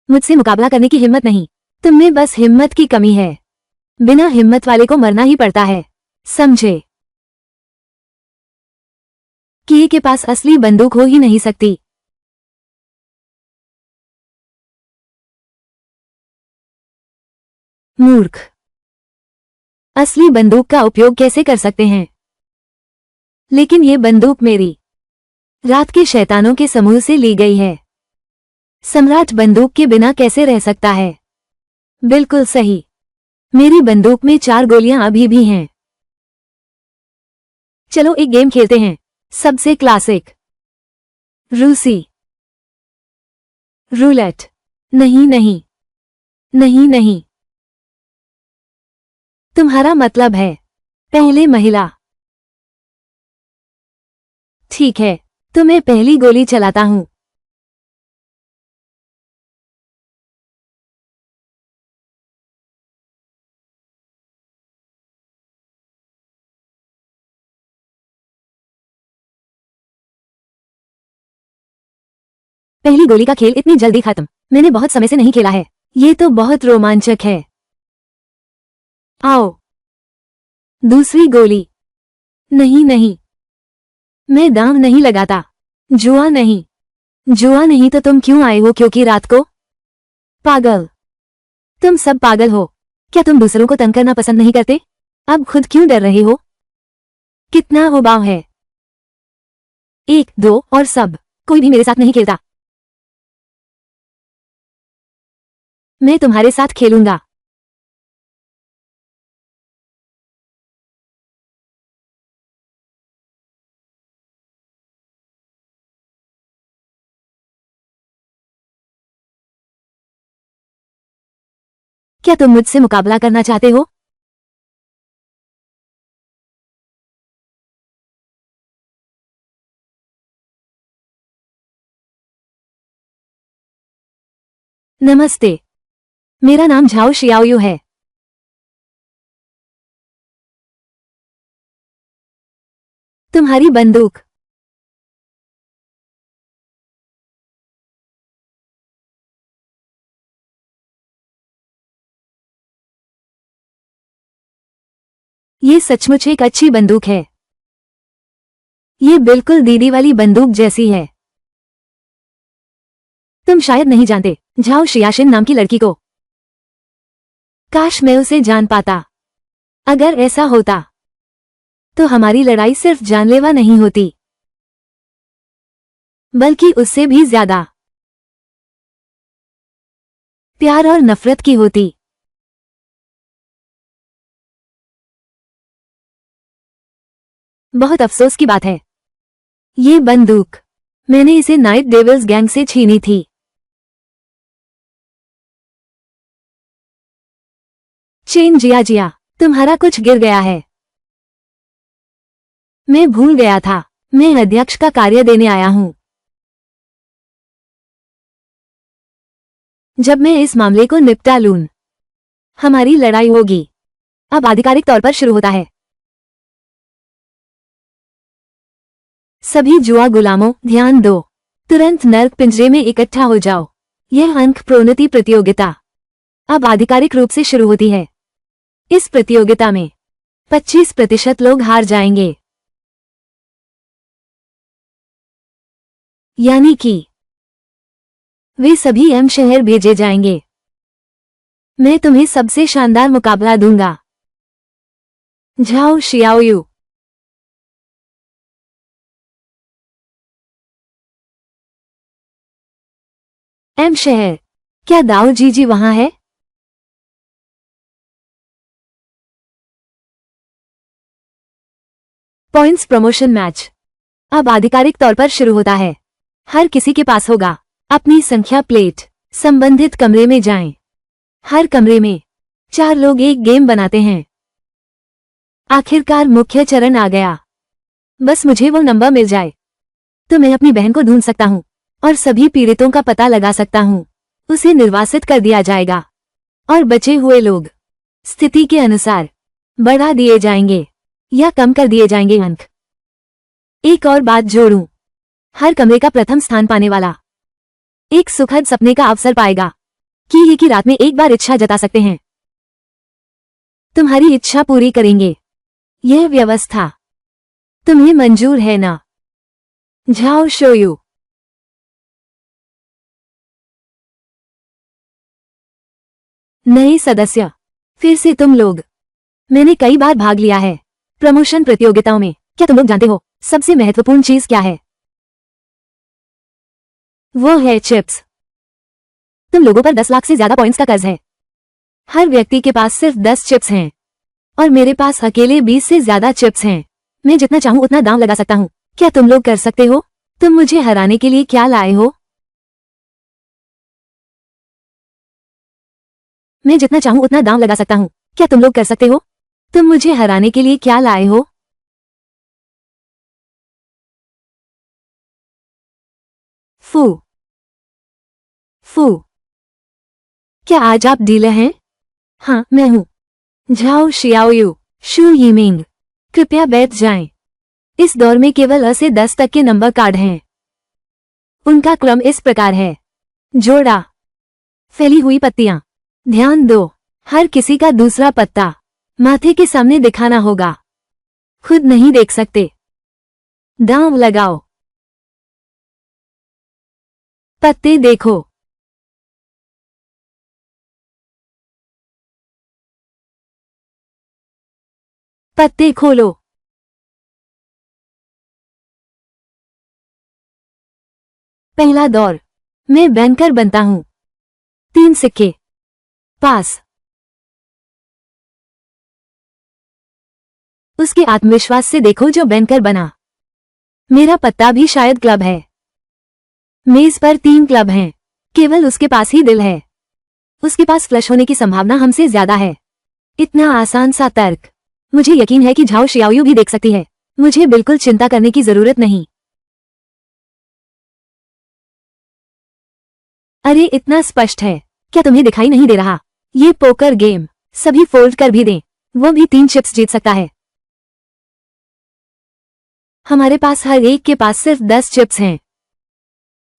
मुझसे मुकाबला करने की हिम्मत नहीं। तुमने बस हिम्मत की कमी है। बिना हिम्मत वाले को मरना ही पड़ता है, समझे? किए के पास असली बंदूक हो ही नहीं सकती। मूर्ख, असली बंदूक का उपयोग कैसे कर सकते हैं? लेकिन ये बंदूक मेरी रात के शैतानों के समूह से ली गई है। सम्राट बंदूक के बिना कैसे रह सकता है? बिल्कुल सही, मेरी बंदूक में 4 गोलियां अभी भी हैं। चलो एक गेम खेलते हैं, सबसे क्लासिक रूसी रूलेट। नहीं नहीं नहीं नहीं, तुम्हारा मतलब है पहले महिला। ठीक है, तो मैं पहली गोली चलाता हूं। पहली गोली का खेल इतनी जल्दी खत्म, मैंने बहुत समय से नहीं खेला है। ये तो बहुत रोमांचक है। आओ। दूसरी गोली। नहीं नहीं, मैं दांव नहीं लगाता। जुआ नहीं। जुआ नहीं तो तुम क्यों आए हो? क्योंकि रात को? पागल, तुम सब पागल हो। क्या तुम दूसरों को तंग करना पसंद नहीं करते? अब खुद क्यों डर रहे हो? कितना उबाऊ है। 1 2 और सब। कोई भी मेरे साथ नहीं खेलता। मैं तुम्हारे साथ खेलूंगा। क्या तुम मुझसे मुकाबला करना चाहते हो? नमस्ते, मेरा नाम झाओ शियाओयू है। तुम्हारी बंदूक। ये सचमुच एक अच्छी बंदूक है। ये बिल्कुल दीदी वाली बंदूक जैसी है। तुम शायद नहीं जानते झाओ शियाशिन नाम की लड़की को। काश मैं उसे जान पाता। अगर ऐसा होता तो हमारी लड़ाई सिर्फ जानलेवा नहीं होती, बल्कि उससे भी ज्यादा प्यार और नफरत की होती। बहुत अफसोस की बात है। ये बंदूक मैंने इसे नाइट डेविल्स गैंग से छीनी थी। चेन जिया जिया, तुम्हारा कुछ गिर गया है। मैं भूल गया था, मैं अध्यक्ष का कार्य देने आया हूं। जब मैं इस मामले को निपटा लूं, हमारी लड़ाई होगी। अब आधिकारिक तौर पर शुरू होता है। सभी जुआ गुलामों, ध्यान दो। तुरंत नर्क पिंजरे में इकट्ठा हो जाओ। यह अंक प्रोन्नति प्रतियोगिता अब आधिकारिक रूप से शुरू होती है। इस प्रतियोगिता में 25% लोग हार जाएंगे, यानी कि वे सभी एम शहर भेजे जाएंगे। मैं तुम्हें सबसे शानदार मुकाबला दूंगा। झाओ शियाओयू। एम शहर। क्या दाओ जीजी वहां है? पॉइंट्स प्रमोशन मैच अब आधिकारिक तौर पर शुरू होता है। हर किसी के पास होगा अपनी संख्या प्लेट। संबंधित कमरे में जाएं। हर कमरे में 4 लोग एक गेम बनाते हैं। आखिरकार मुख्य चरण आ गया। बस मुझे वो नंबर मिल जाए तो मैं अपनी बहन को ढूंढ सकता हूँ और सभी पीड़ितों का पता लगा सकता हूँ। उसे निर्वासित कर दिया जाएगा और बचे हुए लोग स्थिति के अनुसार बढ़ा दिए जाएंगे या कम कर दिए जाएंगे अंक। एक और बात जोड़ूं, हर कमरे का प्रथम स्थान पाने वाला एक सुखद सपने का अवसर पाएगा कि ये की रात में एक बार इच्छा जता सकते हैं। तुम्हारी इच्छा पूरी करेंगे। यह व्यवस्था तुम्हें मंजूर है ना? Zhao shoyu. नए सदस्य, फिर से तुम लोग। मैंने कई बार भाग लिया है प्रमोशन प्रतियोगिताओं में। क्या तुम लोग जानते हो सबसे महत्वपूर्ण चीज क्या है? वो है चिप्स। तुम लोगों पर 10 लाख से ज्यादा पॉइंट्स का कर्ज है। हर व्यक्ति के पास सिर्फ 10 चिप्स हैं और मेरे पास अकेले 20 से ज्यादा चिप्स हैं। मैं जितना चाहूं उतना दांव लगा सकता हूं। क्या तुम लोग कर सकते हो? तुम मुझे हराने के लिए क्या लाए हो? मैं जितना चाहूं उतना दांव लगा सकता हूं। क्या तुम लोग कर सकते हो? तुम मुझे हराने के लिए क्या लाए हो? फू फू। क्या आज आप डीलर हैं? हाँ, मैं हूँ। झाओ शियाओयू, शू यीमिंग, कृपया बैठ जाएं। इस दौर में केवल अ से 10 तक के नंबर कार्ड हैं। उनका क्रम इस प्रकार है। जोड़ा, फैली हुई पत्तियां। ध्यान दो, हर किसी का दूसरा पत्ता माथे के सामने दिखाना होगा। खुद नहीं देख सकते। दांव लगाओ। पत्ते देखो। पत्ते खोलो। पहला दौर, मैं बैंकर बनता हूं। 3 सिक्के। पास। उसके आत्मविश्वास से देखो जो बैंकर बना। मेरा पत्ता भी शायद क्लब है। मेज पर 3 क्लब हैं। केवल उसके पास ही दिल है। उसके पास फ्लश होने की संभावना हमसे ज्यादा है। इतना आसान सा तर्क। मुझे यकीन है कि झाओ शियाओयू भी देख सकती है। मुझे बिल्कुल चिंता करने की जरूरत नहीं। अरे इतना स्पष्ट है। क्या तुम्हें दिखाई नहीं दे रहा? ये पोकर गेम। सभी फोल्ड कर भी दें, वो भी 3 चिप्स जीत सकता है। हमारे पास हर एक के पास सिर्फ 10 चिप्स हैं।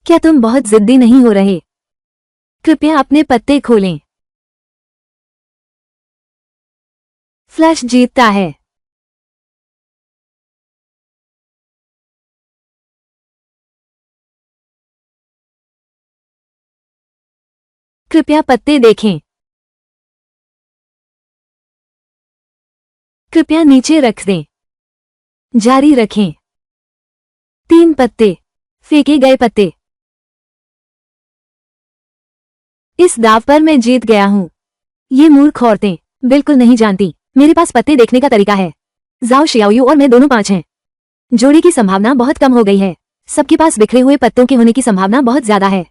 क्या तुम बहुत जिद्दी नहीं हो रहे? कृपया अपने पत्ते खोलें। फ्लश जीतता है। कृपया पत्ते देखें। कृपया नीचे रख दें। जारी रखें। 3 पत्ते। फेंके गए पत्ते। इस दाव पर मैं जीत गया हूं। ये मूर्ख औरतें बिल्कुल नहीं जानती। मेरे पास पत्ते देखने का तरीका है। जाओ शियाओयू और मैं दोनों 5 हैं। जोड़ी की संभावना बहुत कम हो गई है। सबके पास बिखरे हुए पत्तों के होने की संभावना बहुत ज्यादा है।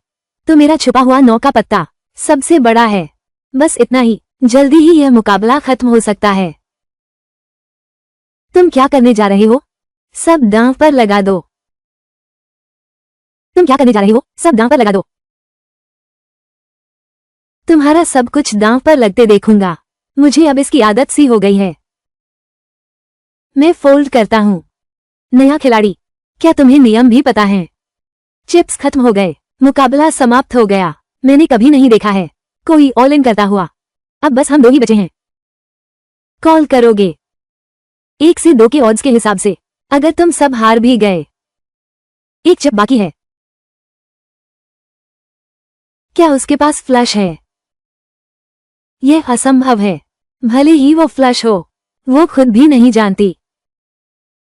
तो मेरा छुपा हुआ 9 का पत्ता सबसे बड़ा है। बस इतना ही। जल्दी ही यह मुकाबला खत्म हो सकता है। तुम क्या करने जा रहे हो? सब दांव पर लगा दो। तुम क्या करने जा रहे हो? सब दांव पर लगा दो। तुम्हारा सब कुछ दांव पर लगते देखूंगा। मुझे अब इसकी आदत सी हो गई है। मैं फोल्ड करता हूं। नया खिलाड़ी। क्या तुम्हें नियम भी पता है? चिप्स खत्म हो गए। मुकाबला समाप्त हो गया। मैंने कभी नहीं देखा है कोई ऑल इन करता हुआ। अब बस हम 2 ही बचे हैं। कॉल करोगे? 1 से 2 के ऑड्स के हिसाब से। अगर तुम सब हार भी गए, एक चिप बाकी है। क्या उसके पास फ्लश है? यह असंभव है। भले ही वो फ्लश हो, वो खुद भी नहीं जानती।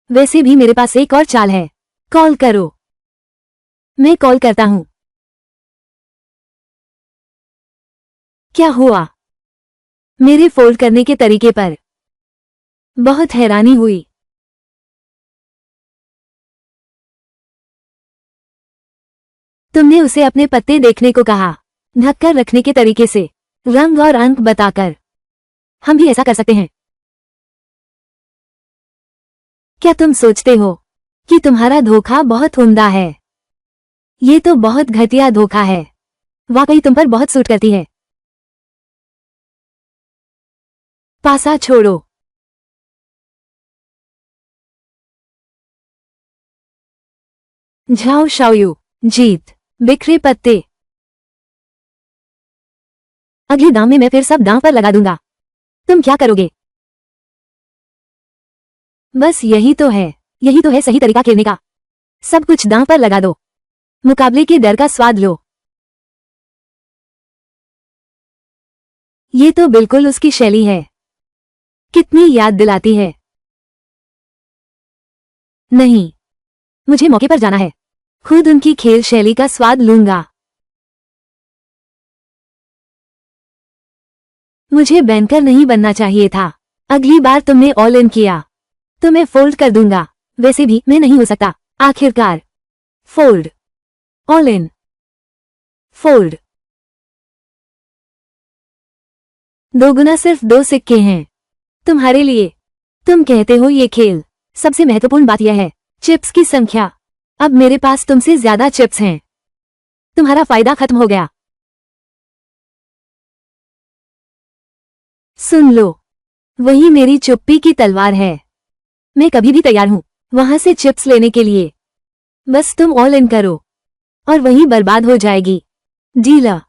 वैसे भी मेरे पास एक और चाल है। कॉल करो। मैं कॉल करता हूं। क्या हुआ? मेरे फोल्ड करने के तरीके पर बहुत हैरानी हुई। तुमने उसे अपने पत्ते देखने को कहा, ढककर रखने के तरीके से, रंग और अंक बताकर। हम भी ऐसा कर सकते हैं। क्या तुम सोचते हो कि तुम्हारा धोखा बहुत उम्दा है? ये तो बहुत घटिया धोखा है। वाकई तुम पर बहुत सूट करती है। पासा छोड़ो। झाओ शाओयू, जीत। बिखरे पत्ते। अगले दांव में मैं फिर सब दांव पर लगा दूंगा। तुम क्या करोगे? बस यही तो है। यही तो है सही तरीका खेलने का। सब कुछ दांव पर लगा दो। मुकाबले के डर का स्वाद लो। ये तो बिल्कुल उसकी शैली है। कितनी याद दिलाती है। नहीं, मुझे मौके पर जाना है। खुद उनकी खेल शैली का स्वाद लूंगा। मुझे बैंकर नहीं बनना चाहिए था। अगली बार तुमने ऑल इन किया तो मैं फोल्ड कर दूंगा। वैसे भी मैं नहीं हो सकता। आखिरकार फोल्ड, ऑल इन, फोल्ड। दोगुना सिर्फ 2 सिक्के हैं। तुम्हारे लिए। तुम कहते हो ये खेल। सबसे महत्वपूर्ण बात यह है, चिप्स की संख्या। अब मेरे पास तुमसे ज्यादा चिप्स हैं। तुम्हारा फायदा खत्म हो गया। सुन लो, वही मेरी चुप्पी की तलवार है। मैं कभी भी तैयार हूं वहां से चिप्स लेने के लिए। बस तुम ऑल इन करो और वही बर्बाद हो जाएगी। डीलर,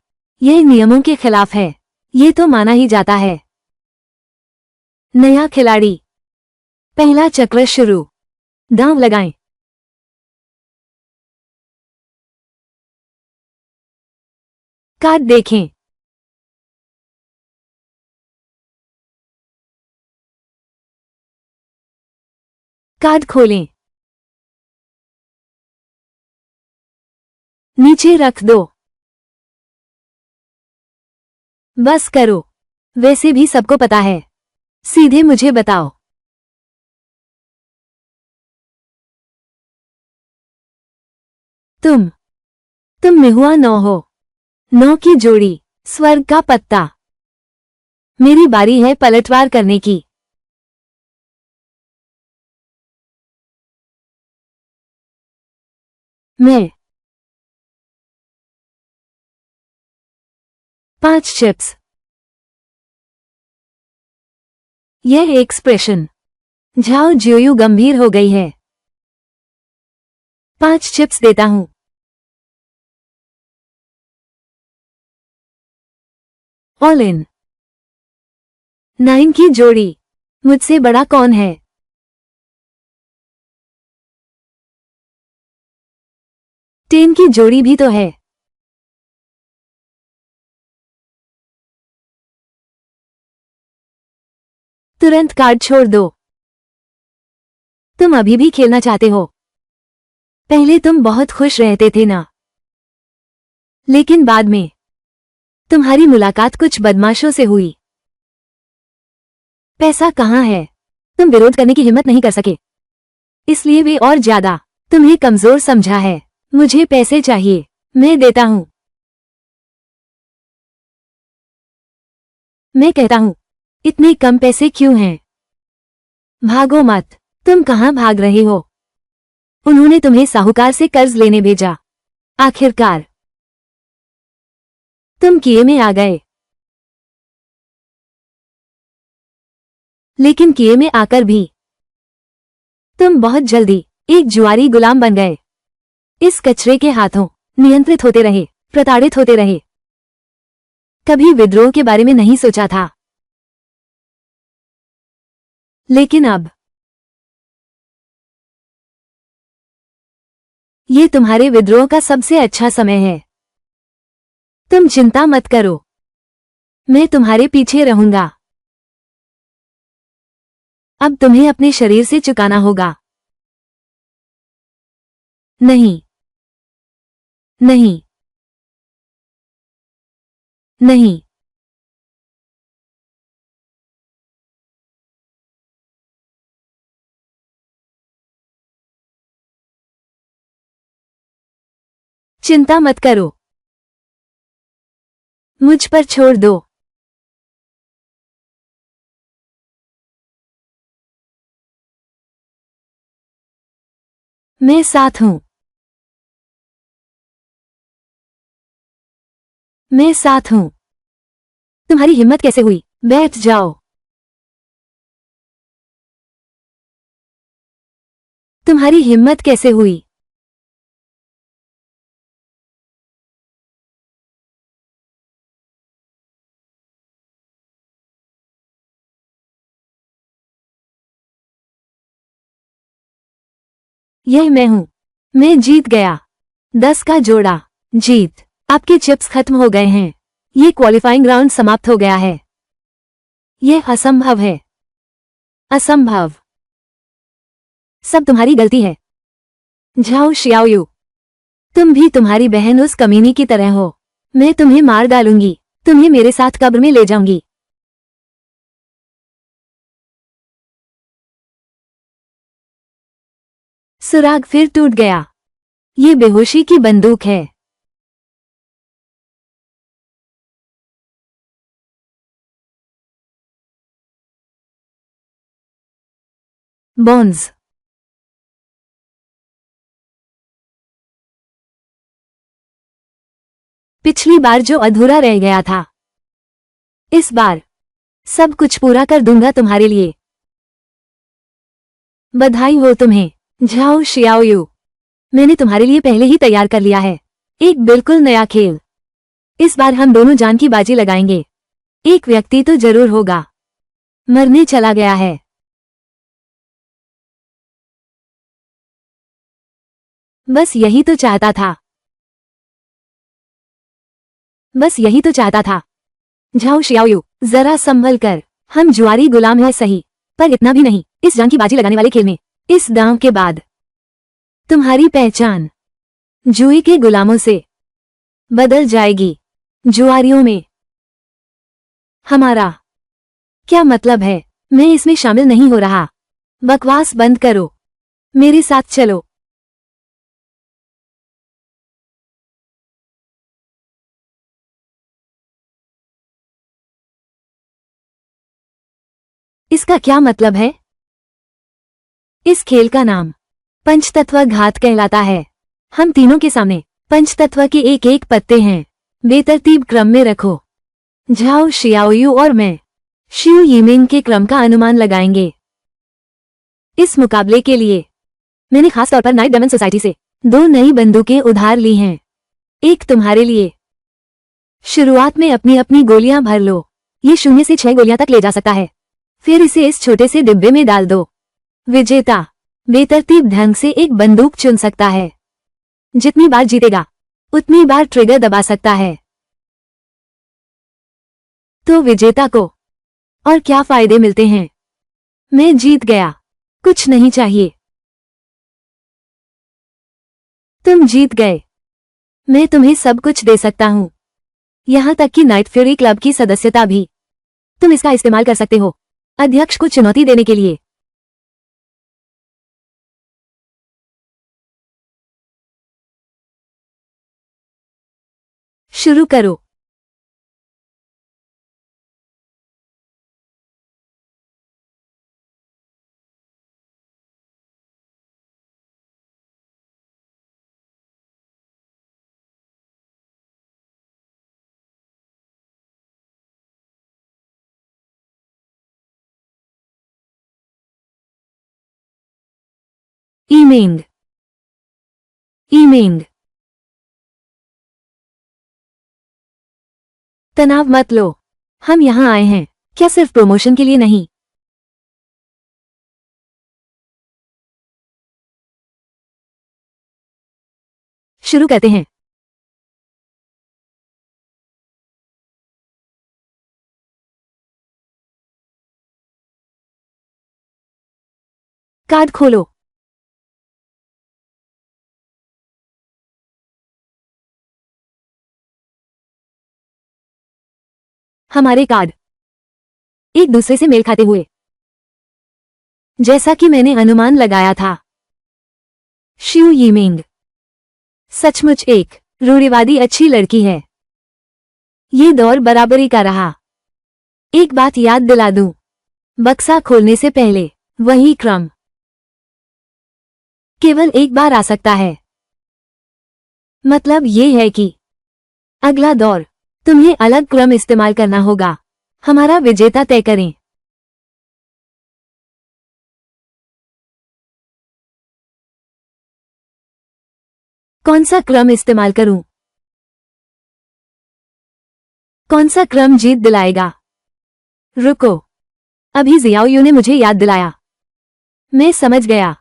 यह नियमों के खिलाफ है। ये तो माना ही जाता है। नया खिलाड़ी। पहला चक्र शुरू। दांव लगाएं। कार्ड देखें। कार्ड खोलें। नीचे रख दो। बस करो। वैसे भी सबको पता है। सीधे मुझे बताओ। तुम में हुआ 9 हो। 9 की जोड़ी। स्वर्ग का पत्ता। मेरी बारी है पलटवार करने की। मैं 5 चिप्स। यह एक्सप्रेशन झाओ ज्योयू गंभीर हो गई है। 5 चिप्स देता हूं। All in. 9 की जोड़ी। मुझसे बड़ा कौन है? 10 की जोड़ी भी तो है। तुरंत कार्ड छोड़ दो। तुम अभी भी खेलना चाहते हो। पहले तुम बहुत खुश रहते थे ना? लेकिन बाद में तुम्हारी मुलाकात कुछ बदमाशों से हुई। पैसा कहाँ है? तुम विरोध करने की हिम्मत नहीं कर सके, इसलिए वे और ज्यादा तुम्हें कमजोर समझा है। मुझे पैसे चाहिए, मैं देता हूं। मैं कहता हूं, इतने कम पैसे क्यों हैं? भागो मत। तुम कहाँ भाग रहे हो? उन्होंने तुम्हें साहूकार से कर्ज लेने भेजा। आखिरकार तुम किए में आ गए। लेकिन किए में आकर भी तुम बहुत जल्दी एक जुआरी गुलाम बन गए। इस कचरे के हाथों नियंत्रित होते रहे, प्रताड़ित होते रहे। कभी विद्रोह के बारे में नहीं सोचा था। लेकिन अब ये तुम्हारे विद्रोह का सबसे अच्छा समय है। तुम चिंता मत करो, मैं तुम्हारे पीछे रहूंगा। अब तुम्हें अपने शरीर से चुकाना होगा। नहीं, नहीं, नहीं। चिंता मत करो, मुझ पर छोड़ दो। मैं साथ हूं। मैं साथ हूं। तुम्हारी हिम्मत कैसे हुई? बैठ जाओ। तुम्हारी हिम्मत कैसे हुई? यह मैं हूं। मैं जीत गया। 10 का जोड़ा। जीत। आपके चिप्स खत्म हो गए हैं। ये क्वालिफाइंग राउंड समाप्त हो गया है। यह असंभव है। असंभव। सब तुम्हारी गलती है। झाओ शियाओयू, तुम भी तुम्हारी बहन उस कमीनी की तरह हो। मैं तुम्हें मार डालूंगी। तुम्हें मेरे साथ कब्र में ले जाऊंगी। सुराग फिर टूट गया। ये बेहोशी की बंदूक है। बॉन्ड्स। पिछली बार जो अधूरा रह गया था, इस बार सब कुछ पूरा कर दूंगा तुम्हारे लिए। बधाई हो तुम्हें, झाओ शियाओयू। मैंने तुम्हारे लिए पहले ही तैयार कर लिया है एक बिल्कुल नया खेल। इस बार हम दोनों जान की बाजी लगाएंगे। एक व्यक्ति तो जरूर होगा, मरने चला गया है। बस यही तो चाहता था, बस यही तो चाहता था। झाओ शियाओयू, जरा संभल कर। हम जुआरी गुलाम है सही, पर इतना भी नहीं इस जान की बाजी लगाने वाले खेल में। इस दांव के बाद तुम्हारी पहचान जुए के गुलामों से बदल जाएगी। जुआरियों में हमारा क्या मतलब है? मैं इसमें शामिल नहीं हो रहा। बकवास बंद करो, मेरे साथ चलो। इसका क्या मतलब है? इस खेल का नाम पंचतत्व घात कहलाता है। हम तीनों के सामने पंचतत्व के एक एक पत्ते हैं। बेतरतीब क्रम में रखो। झाओ शियाओयू और मैं शियू यीमिंग के क्रम का अनुमान लगाएंगे। इस मुकाबले के लिए मैंने खास तौर पर नाइट डेमन सोसाइटी से 2 नई बंदूकें उधार ली हैं। एक तुम्हारे लिए। शुरुआत में अपनी अपनी गोलियां भर लो। ये 0 से 6 गोलियां तक ले जा सकता है। फिर इसे इस छोटे से डिब्बे में डाल दो। विजेता बेतरतीब ढंग से एक बंदूक चुन सकता है। जितनी बार जीतेगा उतनी बार ट्रिगर दबा सकता है। तो विजेता को और क्या फायदे मिलते हैं? मैं जीत गया, कुछ नहीं चाहिए। तुम जीत गए। मैं तुम्हें सब कुछ दे सकता हूं, यहां तक कि नाइट फ्यूरी क्लब की सदस्यता भी। तुम इसका इस्तेमाल कर सकते हो अध्यक्ष को चुनौती देने के लिए। शुरू करो। ईमेंग ईमेंग। तनाव मत लो, हम यहां आए हैं क्या सिर्फ प्रमोशन के लिए नहीं। शुरू करते हैं। कार्ड खोलो। हमारे कार्ड एक दूसरे से मेल खाते हुए, जैसा कि मैंने अनुमान लगाया था। शियू यीमिंग सचमुच एक रूढ़िवादी अच्छी लड़की है। ये दौर बराबरी का रहा। एक बात याद दिला दूं, बक्सा खोलने से पहले वही क्रम केवल एक बार आ सकता है। मतलब ये है कि अगला दौर तुम्हें अलग क्रम इस्तेमाल करना होगा। हमारा विजेता तय करें। कौन सा क्रम इस्तेमाल करूं? कौन सा क्रम जीत दिलाएगा? रुको, अभी जियाओयू ने मुझे याद दिलाया। मैं समझ गया।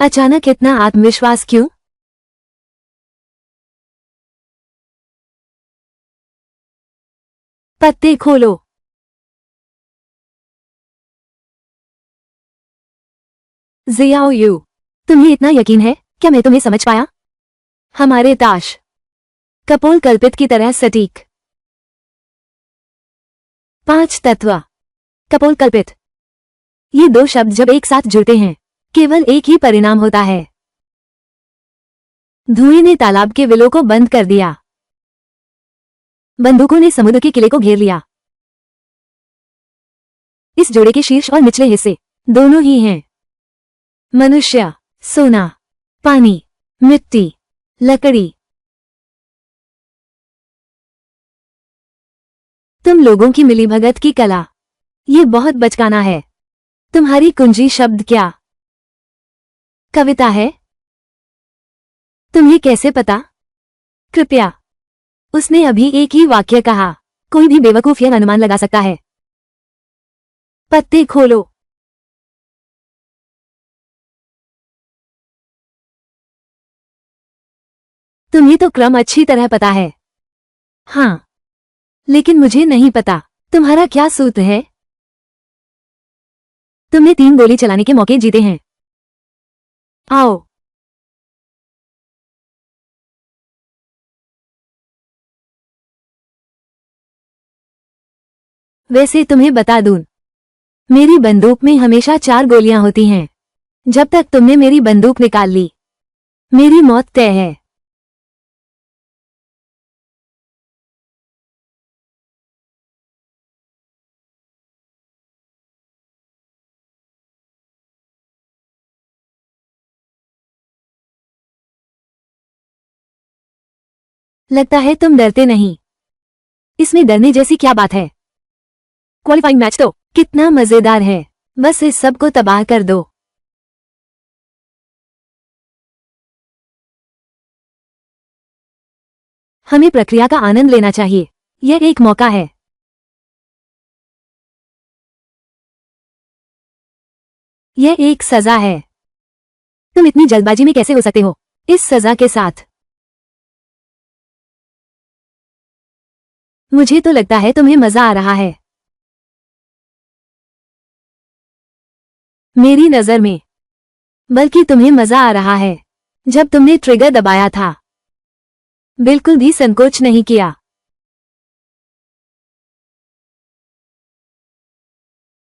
अचानक इतना आत्मविश्वास क्यों? पत्ते खोलो। जियाओयू, तुम्हें इतना यकीन है? क्या मैं तुम्हें समझ पाया? हमारे ताश कपोल कल्पित की तरह सटीक। 5 तत्व कपोल कल्पित। ये 2 शब्द जब एक साथ जुड़ते हैं केवल एक ही परिणाम होता है। धुएं ने तालाब के विलो को बंद कर दिया। बंदूकों ने समुद्र के किले को घेर लिया। इस जोड़े के शीर्ष और निचले हिस्से दोनों ही हैं। मनुष्य, सोना, पानी, मिट्टी, लकड़ी। तुम लोगों की मिलीभगत की कला, ये बहुत बचकाना है। तुम्हारी कुंजी शब्द क्या कविता है? तुम्हें कैसे पता? कृपया। उसने अभी एक ही वाक्य कहा। कोई भी बेवकूफ यह अनुमान लगा सकता है। पत्ते खोलो। तुम्हें तो क्रम अच्छी तरह पता है। हाँ, लेकिन मुझे नहीं पता। तुम्हारा क्या सूत्र है? तुमने 3 गोली चलाने के मौके जीते हैं। आओ। वैसे तुम्हें बता दूं, मेरी बंदूक में हमेशा 4 गोलियां होती हैं। जब तक तुमने मेरी बंदूक निकाल ली, मेरी मौत तय है। लगता है तुम डरते नहीं। इसमें डरने जैसी क्या बात है? क्वालिफाइंग मैच तो कितना मजेदार है। बस इस सब को तबाह कर दो। हमें प्रक्रिया का आनंद लेना चाहिए। यह एक मौका है। यह एक सजा है। तुम इतनी जल्दबाजी में कैसे हो सकते हो? इस सजा के साथ मुझे तो लगता है तुम्हें मजा आ रहा है। मेरी नजर में बल्कि तुम्हें मजा आ रहा है। जब तुमने ट्रिगर दबाया था, बिल्कुल भी संकोच नहीं किया।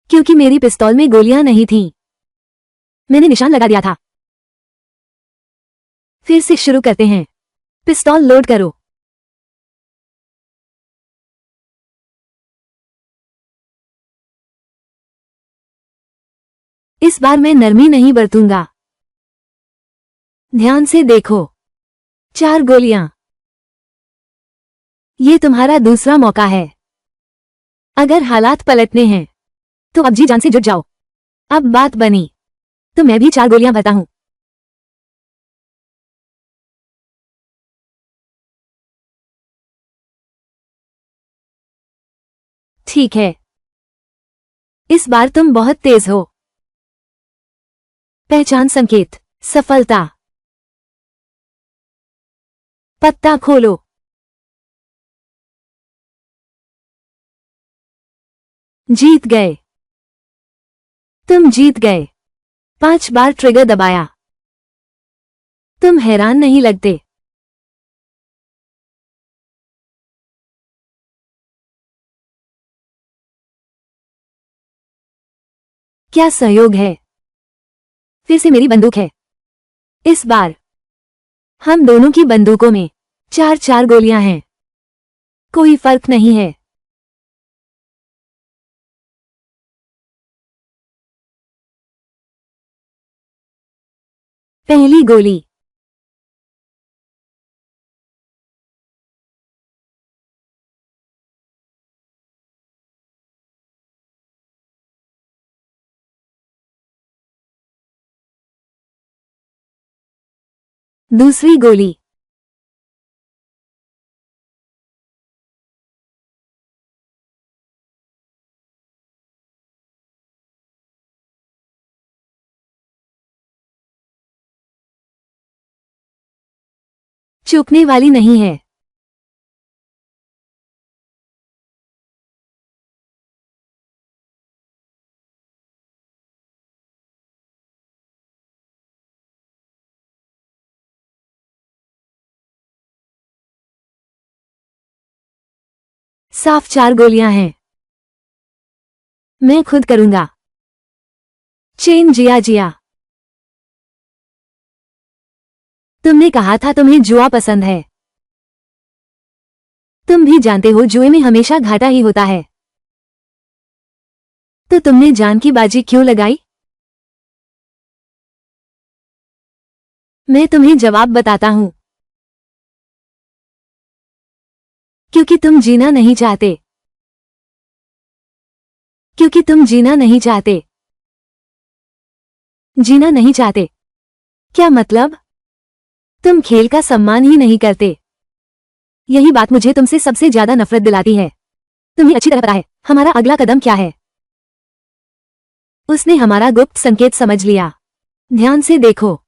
क्योंकि मेरी पिस्तौल में गोलियां नहीं थीं। मैंने निशान लगा दिया था। फिर से शुरू करते हैं। पिस्तौल लोड करो। इस बार मैं नरमी नहीं बरतूंगा। ध्यान से देखो। 4 गोलियां। ये तुम्हारा दूसरा मौका है। अगर हालात पलटने हैं तो अब जी जान से जुट जाओ। अब बात बनी तो मैं भी 4 गोलियां भरता हूं। ठीक है, इस बार तुम बहुत तेज हो। पहचान संकेत, सफलता। पत्ता खोलो। जीत गए। तुम जीत गए। 5 बार ट्रिगर दबाया। तुम हैरान नहीं लगते? क्या सहयोग है। फिर से मेरी बंदूक है। इस बार हम दोनों की बंदूकों में 4-4 गोलियां हैं। कोई फर्क नहीं है। पहली गोली। दूसरी गोली। चूकने वाली नहीं है। साफ 4 गोलियां हैं। मैं खुद करूंगा। चेन जिया जिया। तुमने कहा था तुम्हें जुआ पसंद है। तुम भी जानते हो जुए में हमेशा घाटा ही होता है। तो तुमने जान की बाजी क्यों लगाई? मैं तुम्हें जवाब बताता हूं। क्योंकि तुम जीना नहीं चाहते। क्योंकि तुम जीना नहीं चाहते। जीना नहीं चाहते। क्या मतलब? तुम खेल का सम्मान ही नहीं करते। यही बात मुझे तुमसे सबसे ज्यादा नफरत दिलाती है। तुम्हें अच्छी तरह पता है हमारा अगला कदम क्या है। उसने हमारा गुप्त संकेत समझ लिया। ध्यान से देखो।